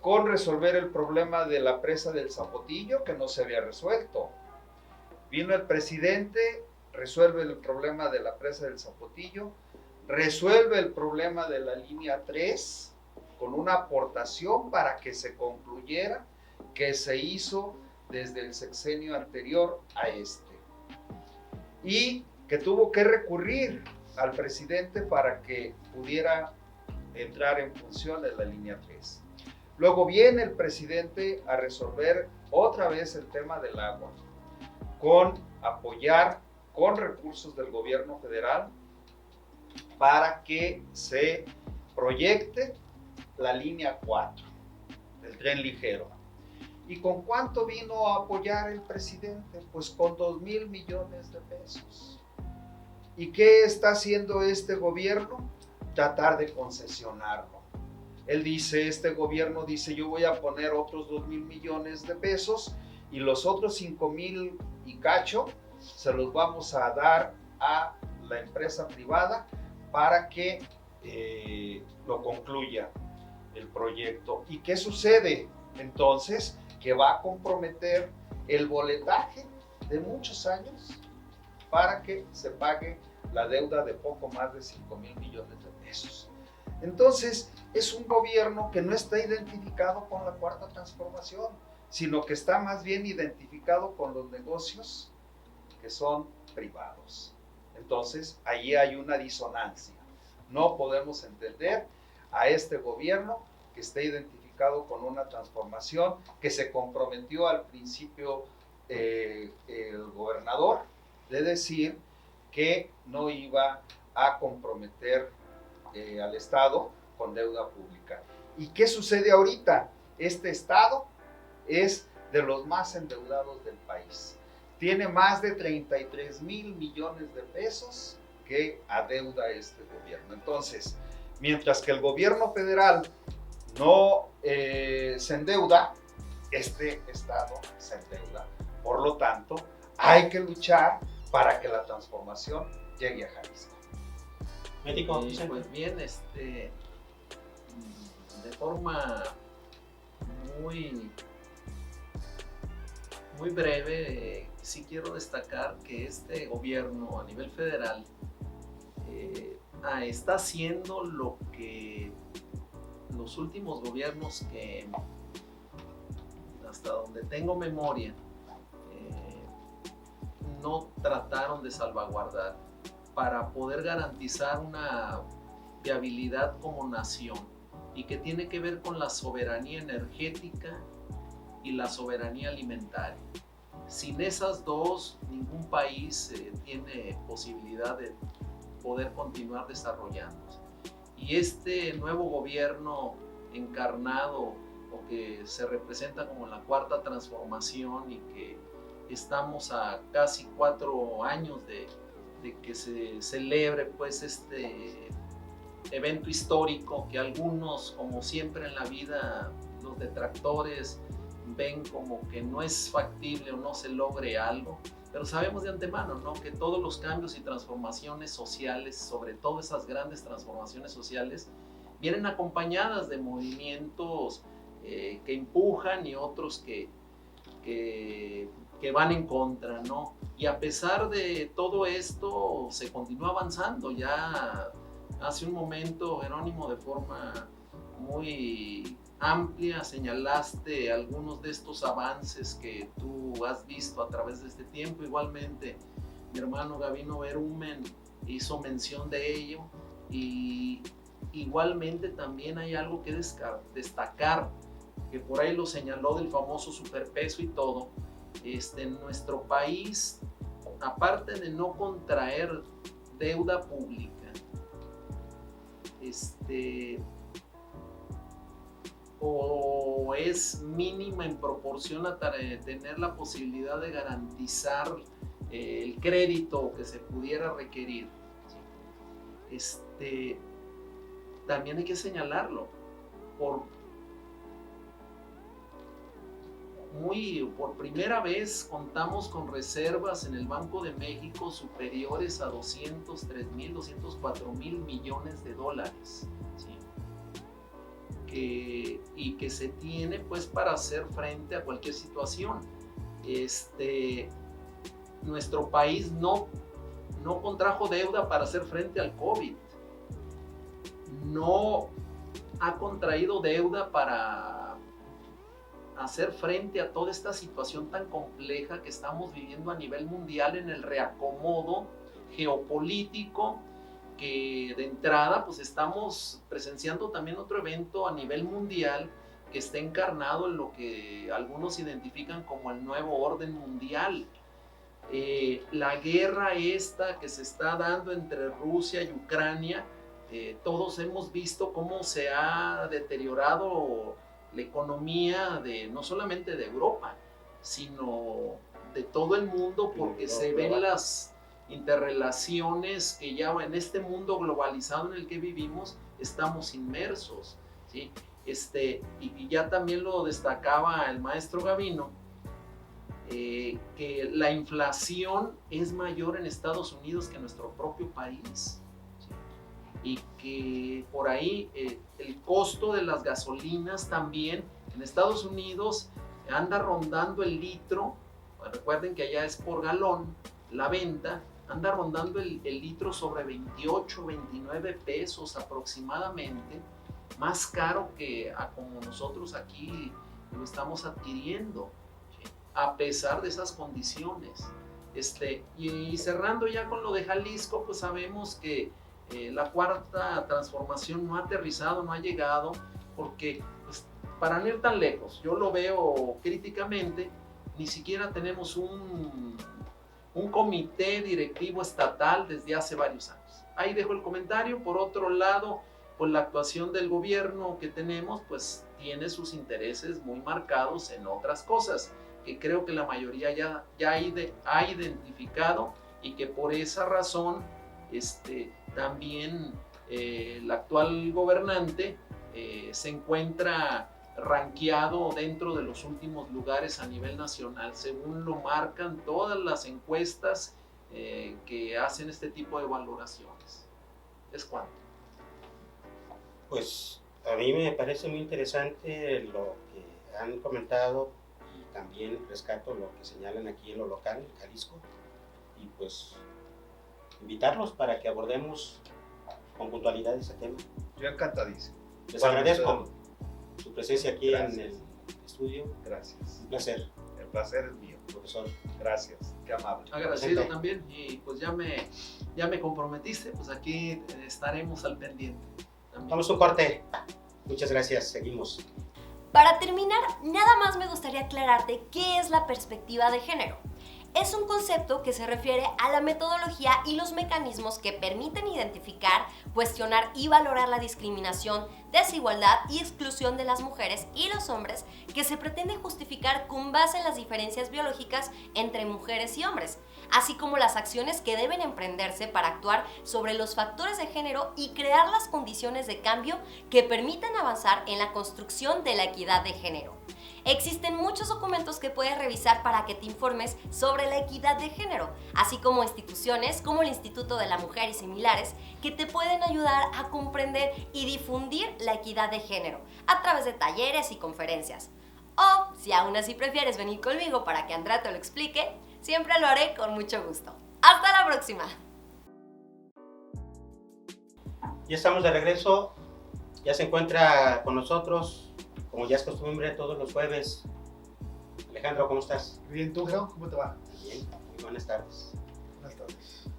con resolver el problema de la presa del Zapotillo, que no se había resuelto. Vino el presidente, resuelve el problema de la presa del Zapotillo, resuelve el problema de la línea 3 con una aportación para que se concluyera, que se hizo desde el sexenio anterior a este, y que tuvo que recurrir al presidente para que pudiera entrar en funciones la línea 3. Luego viene el presidente a resolver otra vez el tema del agua, con apoyar con recursos del gobierno federal para que se proyecte la línea 4 del tren ligero. ¿Y con cuánto vino a apoyar el presidente? Pues con 2,000 millones de pesos. ¿Y qué está haciendo este gobierno? Tratar de concesionarlo. Él dice, este gobierno dice, yo voy a poner otros 2,000 millones de pesos y los otros 5,000 y cacho se los vamos a dar a la empresa privada para que lo concluya el proyecto. ¿Y qué sucede? Entonces, que va a comprometer el boletaje de muchos años para que se pague la deuda de poco más de 5,000 millones de pesos. Entonces, es un gobierno que no está identificado con la Cuarta Transformación, sino que está más bien identificado con los negocios que son privados. Entonces, ahí hay una disonancia. No podemos entender a este gobierno que esté identificado con una transformación que se comprometió al principio el gobernador de decir que no iba a comprometer al Estado con deuda pública. ¿Y qué sucede ahorita? Este Estado es de los más endeudados del país. Tiene más de 33,000 millones de pesos que adeuda este gobierno. Entonces, mientras que el gobierno federal no se endeuda, este Estado se endeuda. Por lo tanto, hay que luchar para que la transformación llegue a Jalisco. Médico, pues bien, de forma muy breve, sí quiero destacar que este gobierno a nivel federal está haciendo lo que los últimos gobiernos que, hasta donde tengo memoria, no trataron de salvaguardar para poder garantizar una viabilidad como nación, y que tiene que ver con la soberanía energética y la soberanía alimentaria. Sin esas dos, ningún país tiene posibilidad de poder continuar desarrollándose. Y este nuevo gobierno encarnado, o que se representa como la Cuarta Transformación, y que estamos a casi 4 años de que se celebre pues este evento histórico, que algunos, como siempre en la vida, los detractores ven como que no es factible o no se logre algo, pero sabemos de antemano, ¿no?, que todos los cambios y transformaciones sociales, sobre todo esas grandes transformaciones sociales, vienen acompañadas de movimientos que empujan, y otros que van en contra, ¿no? Y a pesar de todo esto, se continúa avanzando. Ya hace un momento, Jerónimo, de forma muy amplia, señalaste algunos de estos avances que tú has visto a través de este tiempo. Igualmente, mi hermano Gabino Berumen hizo mención de ello, y igualmente también hay algo que destacar, que por ahí lo señaló, del famoso superpeso y todo. En nuestro país, aparte de no contraer deuda pública, o es mínima en proporción a tener la posibilidad de garantizar el crédito que se pudiera requerir. También hay que señalarlo, por primera vez contamos con reservas en el Banco de México superiores a 203,000, 204,000 millones de dólares, ¿sí? Y que se tiene pues para hacer frente a cualquier situación. Nuestro país no contrajo deuda para hacer frente al COVID, no ha contraído deuda para hacer frente a toda esta situación tan compleja que estamos viviendo a nivel mundial, en el reacomodo geopolítico, que de entrada pues estamos presenciando también otro evento a nivel mundial que está encarnado en lo que algunos identifican como el nuevo orden mundial. La guerra esta que se está dando entre Rusia y Ucrania, todos hemos visto cómo se ha deteriorado la economía no solamente de Europa, sino de todo el mundo, porque se ven las interrelaciones que ya en este mundo globalizado en el que vivimos estamos inmersos, ¿sí? Y ya también lo destacaba el maestro Gabino, que la inflación es mayor en Estados Unidos que en nuestro propio país, ¿sí? Y que por ahí el costo de las gasolinas también en Estados Unidos anda rondando el litro. Recuerden que allá es por galón la venta, anda rondando el litro sobre 28, 29 pesos aproximadamente, más caro que a como nosotros aquí lo estamos adquiriendo, ¿sí? A pesar de esas condiciones. Y cerrando ya con lo de Jalisco, pues sabemos que la cuarta transformación no ha aterrizado, no ha llegado, porque pues, para no ir tan lejos, yo lo veo críticamente, ni siquiera tenemos un comité directivo estatal desde hace varios años. Ahí dejo el comentario. Por otro lado, pues la actuación del gobierno que tenemos, pues tiene sus intereses muy marcados en otras cosas, que creo que la mayoría ya ha identificado, y que por esa razón también el actual gobernante se encuentra rankeado dentro de los últimos lugares a nivel nacional, según lo marcan todas las encuestas que hacen este tipo de valoraciones. ¿Es cuánto? Pues a mí me parece muy interesante lo que han comentado, y también rescato lo que señalan aquí en lo local, en Jalisco, y pues invitarlos para que abordemos con puntualidad ese tema. Yo encantadísimo. Les agradezco su presencia aquí Gracias. en el estudio. Gracias. Un placer, El placer es mío. profesor. Gracias. Qué amable. Agradecido Presente. también, y pues ya me comprometiste, pues aquí estaremos al pendiente también. Vamos a un corte. Muchas gracias, seguimos. Para terminar, nada más me gustaría aclararte qué es la perspectiva de género. Es un concepto que se refiere a la metodología y los mecanismos que permiten identificar, cuestionar y valorar la discriminación, desigualdad y exclusión de las mujeres y los hombres que se pretende justificar con base en las diferencias biológicas entre mujeres y hombres, así como las acciones que deben emprenderse para actuar sobre los factores de género y crear las condiciones de cambio que permitan avanzar en la construcción de la equidad de género. Existen muchos documentos que puedes revisar para que te informes sobre la equidad de género, así como instituciones como el Instituto de la Mujer y similares que te pueden ayudar a comprender y difundir la equidad de género a través de talleres y conferencias. O, si aún así prefieres venir conmigo para que Andrea te lo explique, siempre lo haré con mucho gusto. ¡Hasta la próxima! Ya estamos de regreso. Ya se encuentra con nosotros, como ya es costumbre, todos los jueves. Alejandro, ¿cómo estás? Bien, ¿tú, Geo? ¿Cómo te va? Bien, muy buenas tardes. Buenas tardes.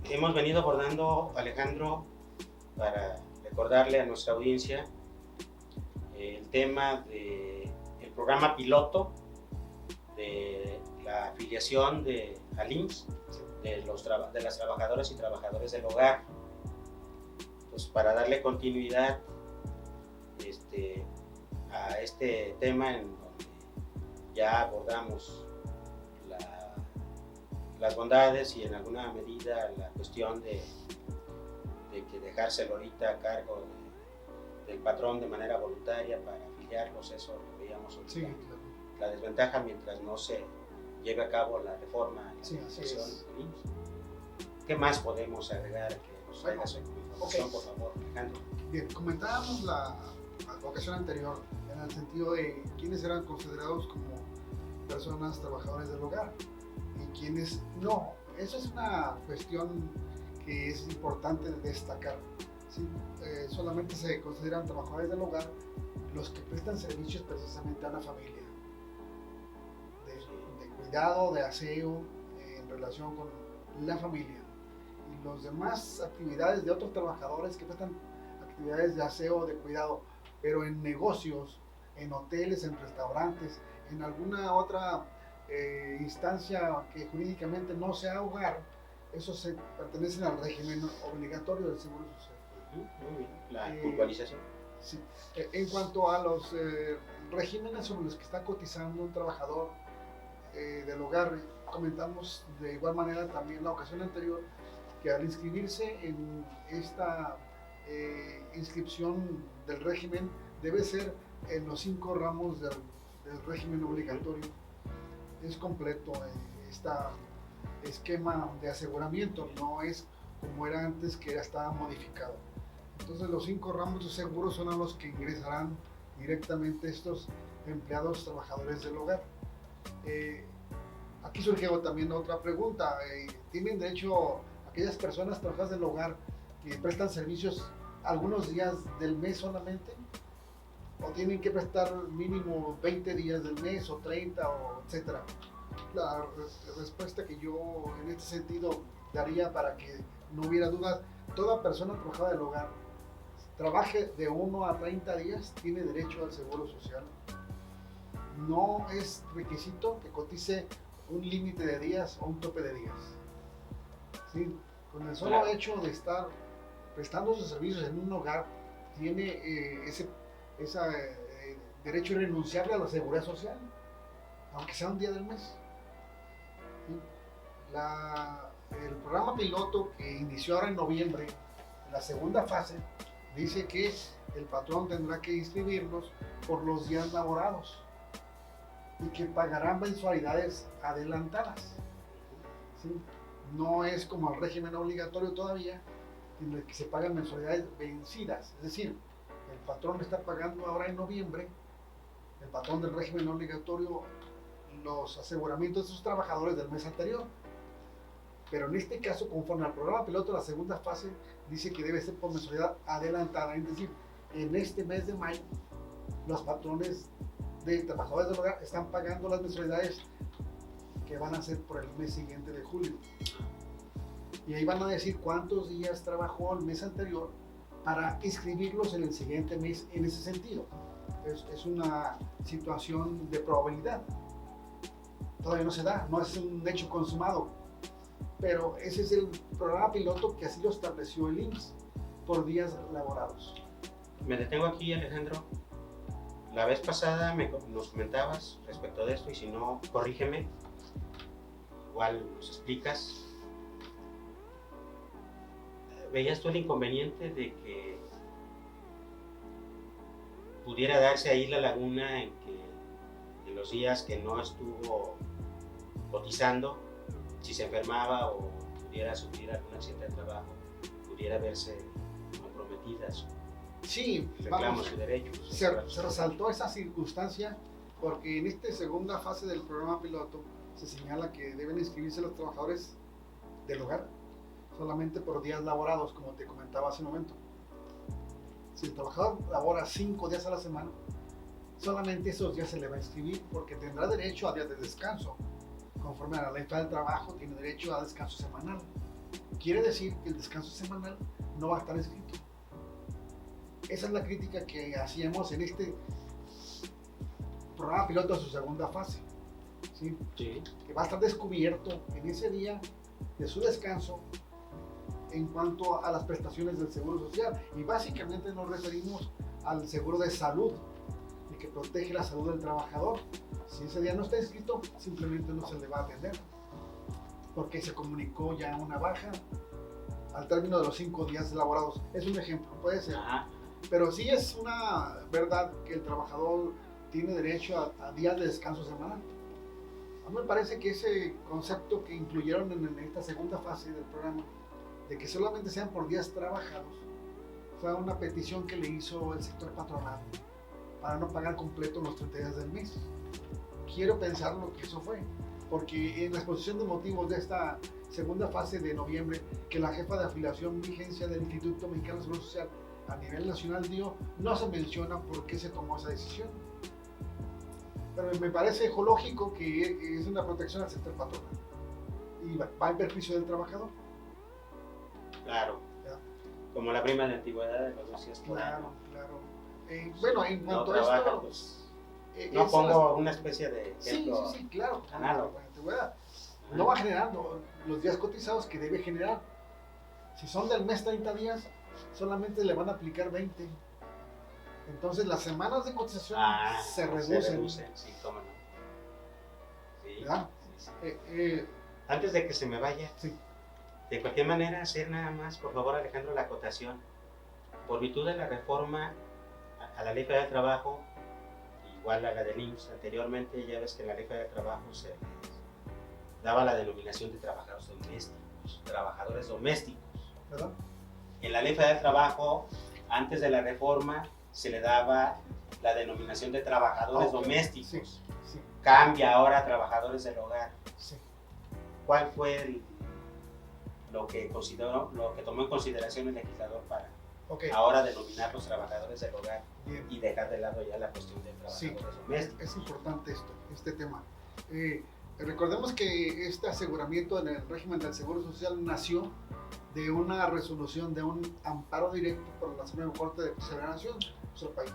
Hemos venido abordando, Alejandro, para recordarle a nuestra audiencia el tema del programa piloto de la afiliación al IMSS de las trabajadoras y trabajadores del hogar. Pues para darle continuidad a este tema en donde ya abordamos las bondades y en alguna medida la cuestión de que dejárselo ahorita a cargo del patrón de manera voluntaria para afiliarlos, eso lo veíamos ahorita. Sí, claro. La desventaja mientras no se lleve a cabo la reforma en la Sí, así afiliación es. del IMSS. ¿Qué más podemos agregar que nos Bueno, haga su información, ok. por favor, Alejandro? Bien, comentábamos la ocasión anterior en el sentido de quiénes eran considerados como personas trabajadoras del hogar y quiénes no. Eso es una cuestión que es importante destacar. ¿Sí? Solamente se consideran trabajadores del hogar los que prestan servicios precisamente a la familia, de cuidado, de aseo, en relación con la familia. Y los demás actividades de otros trabajadores que prestan actividades de aseo, de cuidado, pero en negocios, en hoteles, en restaurantes, en alguna otra instancia que jurídicamente no sea hogar, esos pertenecen al régimen obligatorio del Seguro Social. Muy bien, la puntualización. Sí. En cuanto a los regímenes sobre los que está cotizando un trabajador del hogar, comentamos de igual manera también la ocasión anterior que al inscribirse en esta inscripción del régimen debe ser en los 5 ramos del del régimen obligatorio es completo. Este esquema de aseguramiento no es como era antes, que ya estaba modificado. Entonces los 5 ramos de seguro son a los que ingresarán directamente estos empleados trabajadores del hogar. Aquí surge también otra pregunta. ¿Tienen derecho aquellas personas trabajadoras del hogar que prestan servicios algunos días del mes solamente? ¿O tienen que prestar mínimo 20 días del mes o 30 o etcétera? La respuesta que yo en este sentido daría, para que no hubiera dudas: toda persona trabajadora del hogar, trabaje de 1 a 30 días, tiene derecho al seguro social. No es requisito que cotice un límite de días o un tope de días. ¿Sí? Con el solo hecho de estar prestando sus servicios en un hogar, tiene ese derecho irrenunciable a la seguridad social, aunque sea un día del mes. ¿Sí? El programa piloto que inició ahora en noviembre, en la segunda fase, dice que el patrón tendrá que inscribirlos por los días laborados y que pagarán mensualidades adelantadas. ¿Sí? No es como el régimen obligatorio todavía, en el que se pagan mensualidades vencidas. Es decir, el patrón está pagando ahora en noviembre, el patrón del régimen obligatorio, los aseguramientos de sus trabajadores del mes anterior. Pero en este caso, conforme al programa piloto, la segunda fase dice que debe ser por mensualidad adelantada. Es decir, en este mes de mayo, los patrones de trabajadores del hogar están pagando las mensualidades que van a ser por el mes siguiente de julio. Y ahí van a decir cuántos días trabajó el mes anterior para inscribirlos en el siguiente mes en ese sentido. Es una situación de probabilidad. Todavía no se da, no es un hecho consumado. Pero ese es el programa piloto que así lo estableció el IMSS, por días laborados. Me detengo aquí, Alejandro. La vez pasada nos comentabas respecto de esto, y si no, corrígeme. Igual nos explicas. ¿Veías tú el inconveniente de que pudiera darse ahí la laguna en que en los días que no estuvo cotizando, si se enfermaba o pudiera sufrir algún accidente de trabajo, pudiera verse comprometida Sí, reclamos y derechos? Se resaltó esa circunstancia porque en esta segunda fase del programa piloto se señala que deben inscribirse los trabajadores del hogar solamente por días laborados, como te comentaba hace un momento. Si el trabajador labora 5 días a la semana, solamente esos días se le va a inscribir, porque tendrá derecho a días de descanso. Conforme a la ley federal del trabajo, tiene derecho a descanso semanal. Quiere decir que el descanso semanal no va a estar escrito. Esa es la crítica que hacíamos en este programa piloto de su segunda fase. ¿Sí? Sí. Que va a estar descubierto en ese día de su descanso en cuanto a las prestaciones del seguro social, y básicamente nos referimos al seguro de salud, el que protege la salud del trabajador. Si ese día no está inscrito, simplemente no se le va a atender porque se comunicó ya una baja al término de los 5 días laborados. Es un ejemplo, puede ser. Ajá. Pero sí es una verdad que el trabajador tiene derecho a días de descanso semanal. A mí me parece que ese concepto que incluyeron en esta segunda fase del programa, de que solamente sean por días trabajados, fue una petición que le hizo el sector patronal para no pagar completo los 30 días del mes. Quiero pensar lo que eso fue, porque en la exposición de motivos de esta segunda fase de noviembre, que la jefa de afiliación vigencia del Instituto Mexicano de Seguro Social a nivel nacional dio, no se menciona por qué se tomó esa decisión. Pero me parece lógico que es una protección al sector patronal y va en perjuicio del trabajador. Claro. ¿Ya? Como la prima de antigüedad de los 2 días por año. Claro. Bueno, en No cuanto trabaja, a esto, pues, no pongo una especie de sí, ejemplo. sí, claro. análogo. La antigüedad no va generando los días cotizados que debe generar. Si son del mes 30 días, solamente le van a aplicar 20. Entonces las semanas de cotización se reducen. Sí, cómo no. Sí, ¿Verdad? sí, sí. Antes de que se me vaya, Sí. de cualquier manera, hacer nada más, por favor, Alejandro, la acotación. Por virtud de la reforma a la Ley Federal del Trabajo igual a la del IMSS. Anteriormente ya ves que en la Ley Federal del Trabajo se les daba la denominación de trabajadores domésticos. ¿Verdad? En la Ley Federal del Trabajo, antes de la reforma, se le daba la denominación de trabajadores domésticos. Sí, sí, Cambia ahora a trabajadores del hogar. sí. ¿Cuál fue lo que tomó en consideración el legislador para Ok, ahora denominar los trabajadores del hogar bien. y dejar de lado ya la cuestión de Sí, trabajadores domésticos? es importante este tema. Recordemos que este aseguramiento en el régimen del Seguro Social nació de una resolución, de un amparo directo por la Suprema Corte de Justicia de la Nación, nuestro país.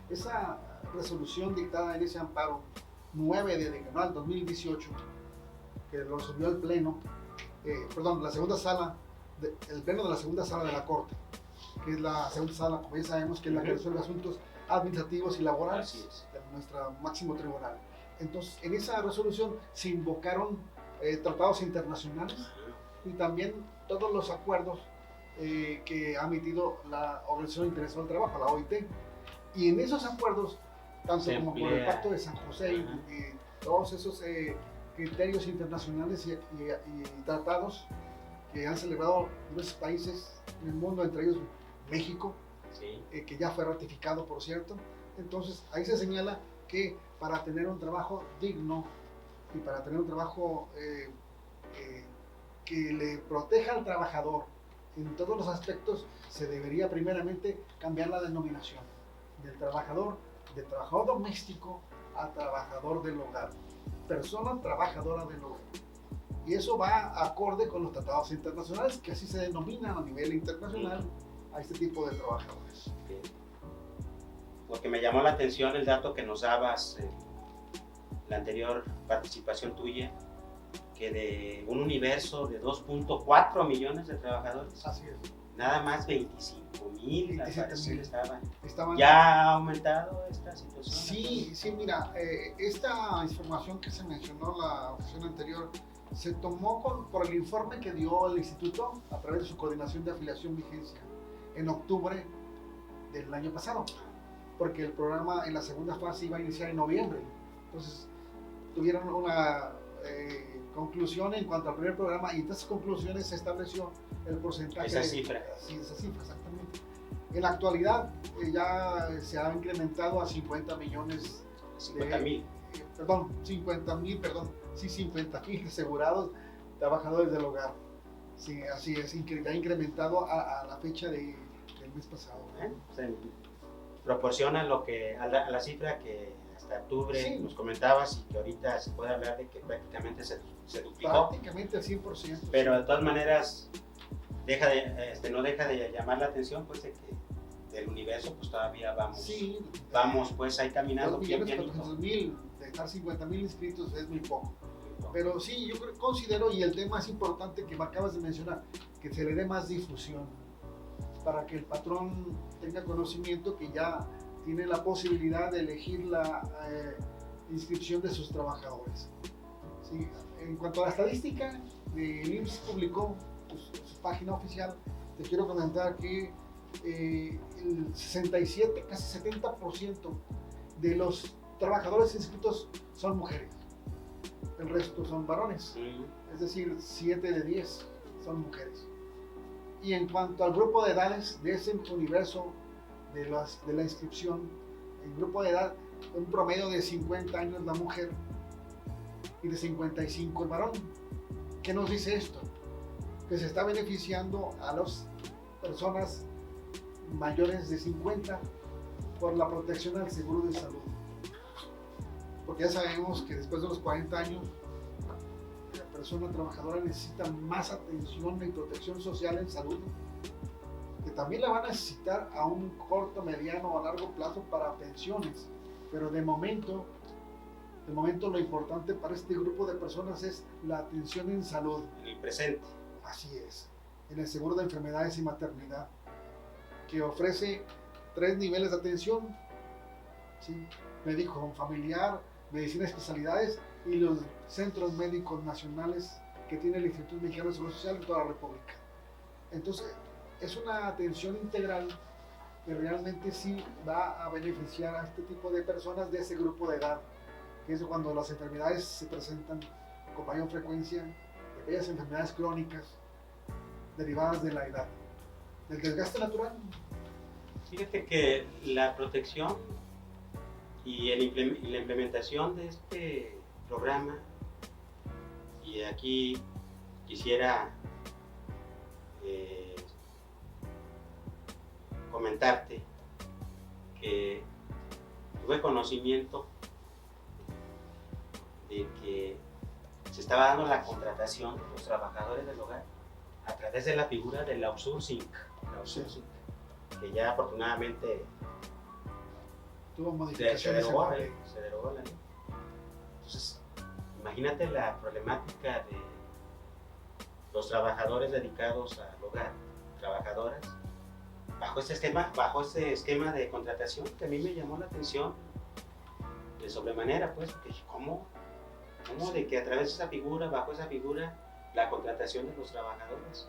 Esa resolución dictada en ese amparo 9 de diagonal 2018, que lo resolvió el Pleno, la segunda sala, el Pleno de la segunda sala de la Corte, que es la segunda sala, como ya sabemos, que es la que resuelve asuntos administrativos y laborales Así es. de nuestro máximo tribunal. Entonces, en esa resolución se invocaron tratados internacionales y también todos los acuerdos que ha emitido la Organización Internacional del Trabajo, la OIT. Y en esos acuerdos, tanto Se como por el emplea. Pacto de San José y todos esos criterios internacionales y tratados que han celebrado diversos países en el mundo, entre ellos México, Sí. que ya fue ratificado, por cierto. Entonces, ahí se señala que para tener un trabajo digno y para tener un trabajo que le proteja al trabajador en todos los aspectos, se debería primeramente cambiar la denominación del trabajador, de trabajador doméstico a trabajador del hogar, persona trabajadora del hogar. Y eso va acorde con los tratados internacionales, que así se denominan a nivel internacional a este tipo de trabajadores. Bien. Porque me llamó la atención el dato que nos dabas en la anterior participación tuya, que de un universo de 2.4 millones de trabajadores, Así es. nada más 25,000 al 27,000. parecer Estaban ¿Ya ha aumentado esta situación? Sí, mira, esta información que se mencionó en la ocasión anterior se tomó por el informe que dio el instituto a través de su coordinación de afiliación vigencia en octubre del año pasado, porque el programa en la segunda fase iba a iniciar en noviembre. Entonces tuvieron una conclusión en cuanto al primer programa y en estas conclusiones se estableció el porcentaje. Esa cifra. Sí, esa cifra, exactamente. En la actualidad ya se ha incrementado a 50 millones 50,000. 50,000 asegurados trabajadores del hogar. Sí, así es, ha incrementado a la fecha del mes pasado. Se proporciona a la cifra que hasta octubre Sí. nos comentabas y que ahorita se puede hablar de que prácticamente se duplicó. Prácticamente al 100%. Pero de todas maneras no deja de llamar la atención pues de que del universo pues todavía Sí, vamos pues ahí caminando 2.400.000, de estar 50,000 inscritos es muy poco. Pero sí, yo considero, y el tema es importante que me acabas de mencionar, que se le dé más difusión para que el patrón tenga conocimiento que ya tiene la posibilidad de elegir la inscripción de sus trabajadores. Sí, en cuanto a la estadística, el IMSS publicó su página oficial. Te quiero comentar que el 67, casi 70% de los trabajadores inscritos son mujeres. El resto son varones, es decir, 7 de 10 son mujeres. Y en cuanto al grupo de edades de ese universo de la inscripción, el grupo de edad, un promedio de 50 años la mujer y de 55 el varón. ¿Qué nos dice esto? Que se está beneficiando a las personas mayores de 50 por la protección al seguro de salud. Porque ya sabemos que después de los 40 años la persona trabajadora necesita más atención y protección social en salud, que también la va a necesitar a un corto, mediano o a largo plazo para pensiones. Pero de momento lo importante para este grupo de personas es la atención en salud. En el presente. Así es, en el seguro de enfermedades y maternidad, que ofrece 3 niveles de atención, ¿sí? Médico familiar, medicina de especialidades y los centros médicos nacionales que tiene el Instituto Mexicano de Seguro Social en toda la República. Entonces, es una atención integral que realmente sí va a beneficiar a este tipo de personas de ese grupo de edad, que es cuando las enfermedades se presentan con mayor frecuencia, de aquellas enfermedades crónicas derivadas de la edad, del desgaste natural. Fíjate que la protección y la implementación de este programa, y aquí quisiera comentarte que tuve conocimiento de que se estaba dando la contratación de los trabajadores del hogar a través de la figura del outsourcing, que ya afortunadamente Tuvo se modificaciones en la ley. derogó la ley. Entonces, imagínate la problemática de los trabajadores dedicados al hogar, trabajadoras, bajo este esquema de contratación que a mí me llamó la atención de sobremanera, pues, que ¿cómo de que a través de esa figura, bajo esa figura, la contratación de los trabajadores?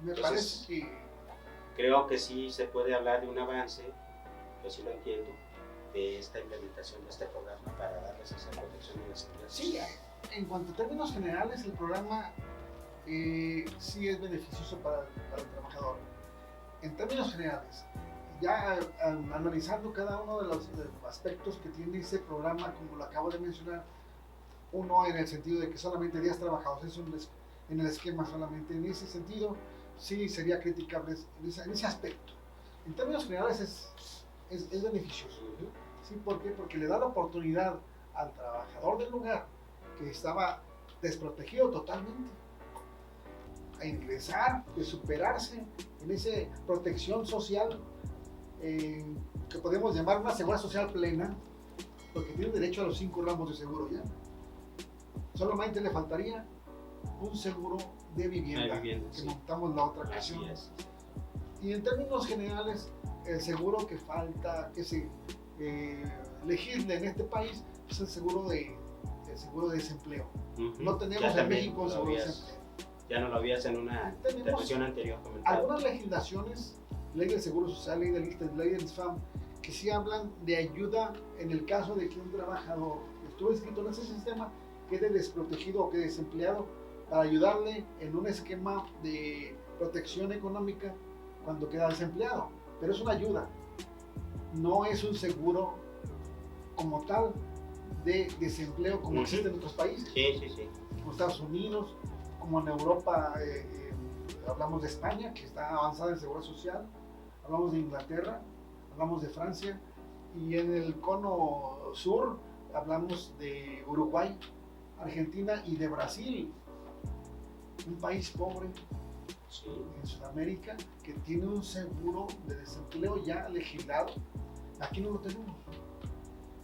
Me Entonces, parece que creo que sí se puede hablar de un avance, yo sí lo entiendo, de esta implementación de este programa para darles esa protección y la seguridad. sí, en cuanto a términos generales, el programa sí es beneficioso para el trabajador. En términos generales, ya analizando cada uno de los aspectos que tiene ese programa, como lo acabo de mencionar, uno en el sentido de que solamente 10 trabajados, en el esquema solamente, en ese sentido, sí sería criticable en ese aspecto. En términos generales es beneficioso. ¿Sí? ¿Por qué? Porque le da la oportunidad al trabajador del lugar que estaba desprotegido totalmente a ingresar, de superarse en esa protección social que podemos llamar una seguridad social plena, porque tiene derecho a los 5 ramos de seguro ya. Solamente le faltaría un seguro de vivienda, que sí. montamos la otra ocasión. Así es. Y en términos generales, el seguro que falta, que se legisle en este país, es el seguro de desempleo. No tenemos en México seguro de desempleo. Ya no lo habías en una intervención anterior comentado. Algunas legislaciones, ley del Seguro Social, ley del ISSSTE, ley del ISFAM, que sí hablan de ayuda en el caso de que un trabajador estuvo inscrito en ese sistema quede desprotegido o quede desempleado, para ayudarle en un esquema de protección económica cuando queda desempleado. Pero es una ayuda, no es un seguro como tal de desempleo como existe en otros países. Sí. Como Estados Unidos, como en Europa, hablamos de España, que está avanzada en seguridad social, hablamos de Inglaterra, hablamos de Francia, y en el cono sur hablamos de Uruguay, Argentina y de Brasil, un país pobre en Sudamérica que tiene un seguro de desempleo ya legislado. Aquí no lo tenemos.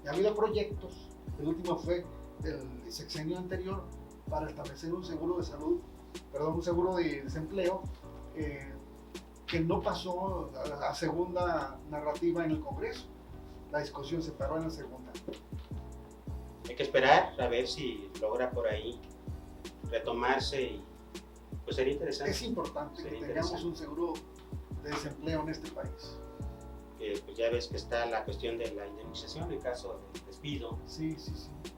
Y ha habido proyectos, el último fue del sexenio anterior, para establecer un seguro de salud, un seguro de desempleo, que no pasó a la segunda narrativa en el Congreso. La discusión se paró en la segunda. Hay que esperar a ver si logra por ahí retomarse y pues sería interesante. Es importante que tengamos un seguro de desempleo en este país. Pues ya ves que está la cuestión de la indemnización en caso de despido. Sí.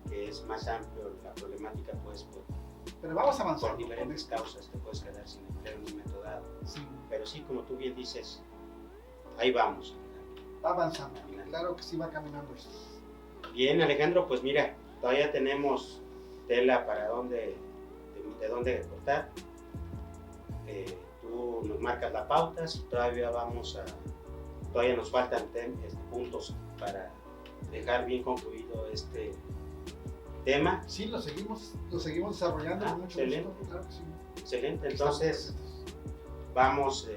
Que es más amplio la problemática, pues pero vamos avanzando. Por diferentes causas te puedes quedar sin empleo en un momento dado. Sí. Pero sí, como tú bien dices, ahí vamos. Va avanzando. Claro que sí va caminando esto. Bien, Alejandro, pues mira, todavía tenemos tela para de dónde cortar. Tú nos marcas la pauta, si todavía nos faltan puntos para dejar bien concluido este tema. Sí, lo seguimos desarrollando con mucho excelente. gusto, claro que sí. Excelente, entonces vamos,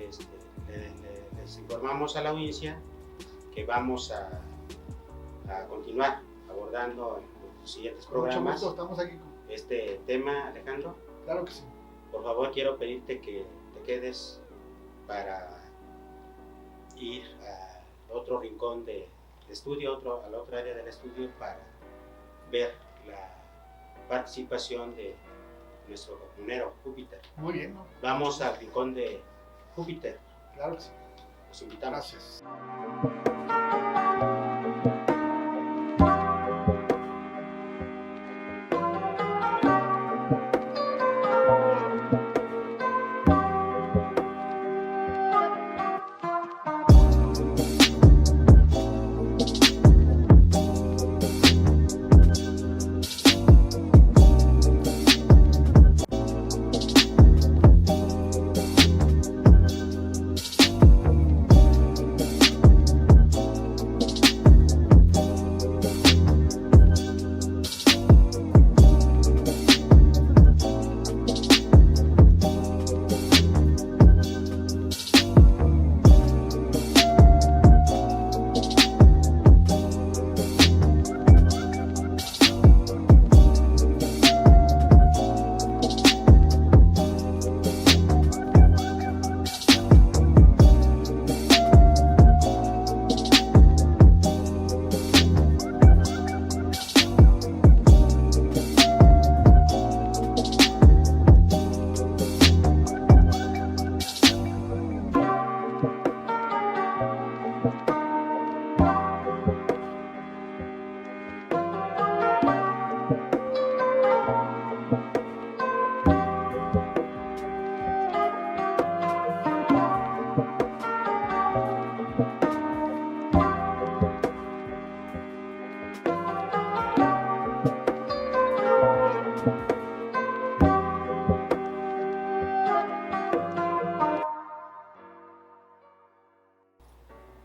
les informamos a la audiencia que vamos a continuar abordando en los siguientes programas. Con mucho gusto, estamos aquí. Este tema, Alejandro. Claro que sí. Por favor, quiero pedirte que te quedes para ir al otro rincón de estudio, a la otra área del estudio, para ver la participación de nuestro comunero Júpiter. Muy bien, ¿no? Vamos al rincón de Júpiter. Claro que sí. Los invitamos. Gracias.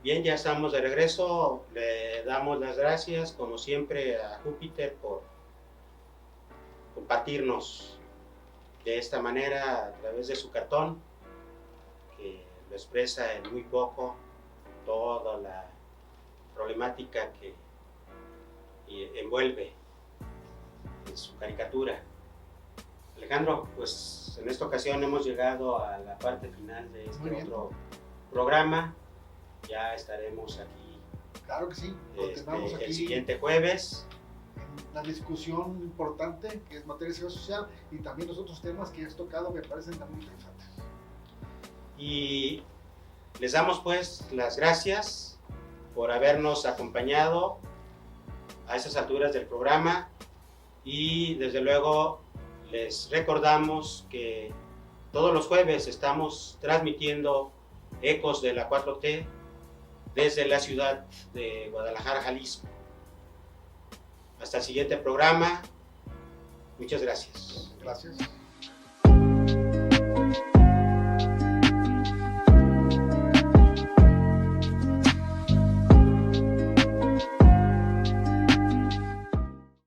Bien, ya estamos de regreso. Le damos las gracias, como siempre, a Júpiter por compartirnos de esta manera a través de su cartón, que lo expresa en muy poco toda la problemática que envuelve en su caricatura. Alejandro, pues en esta ocasión hemos llegado a la parte final de este otro programa. Ya estaremos aquí, Claro que sí, continuamos aquí el siguiente jueves. en la discusión importante que es materia de seguridad social y también los otros temas que has tocado me parecen también interesantes. Y les damos pues las gracias por habernos acompañado a estas alturas del programa y desde luego les recordamos que todos los jueves estamos transmitiendo Ecos de la 4T desde la ciudad de Guadalajara, Jalisco. Hasta el siguiente programa. Muchas gracias. Gracias.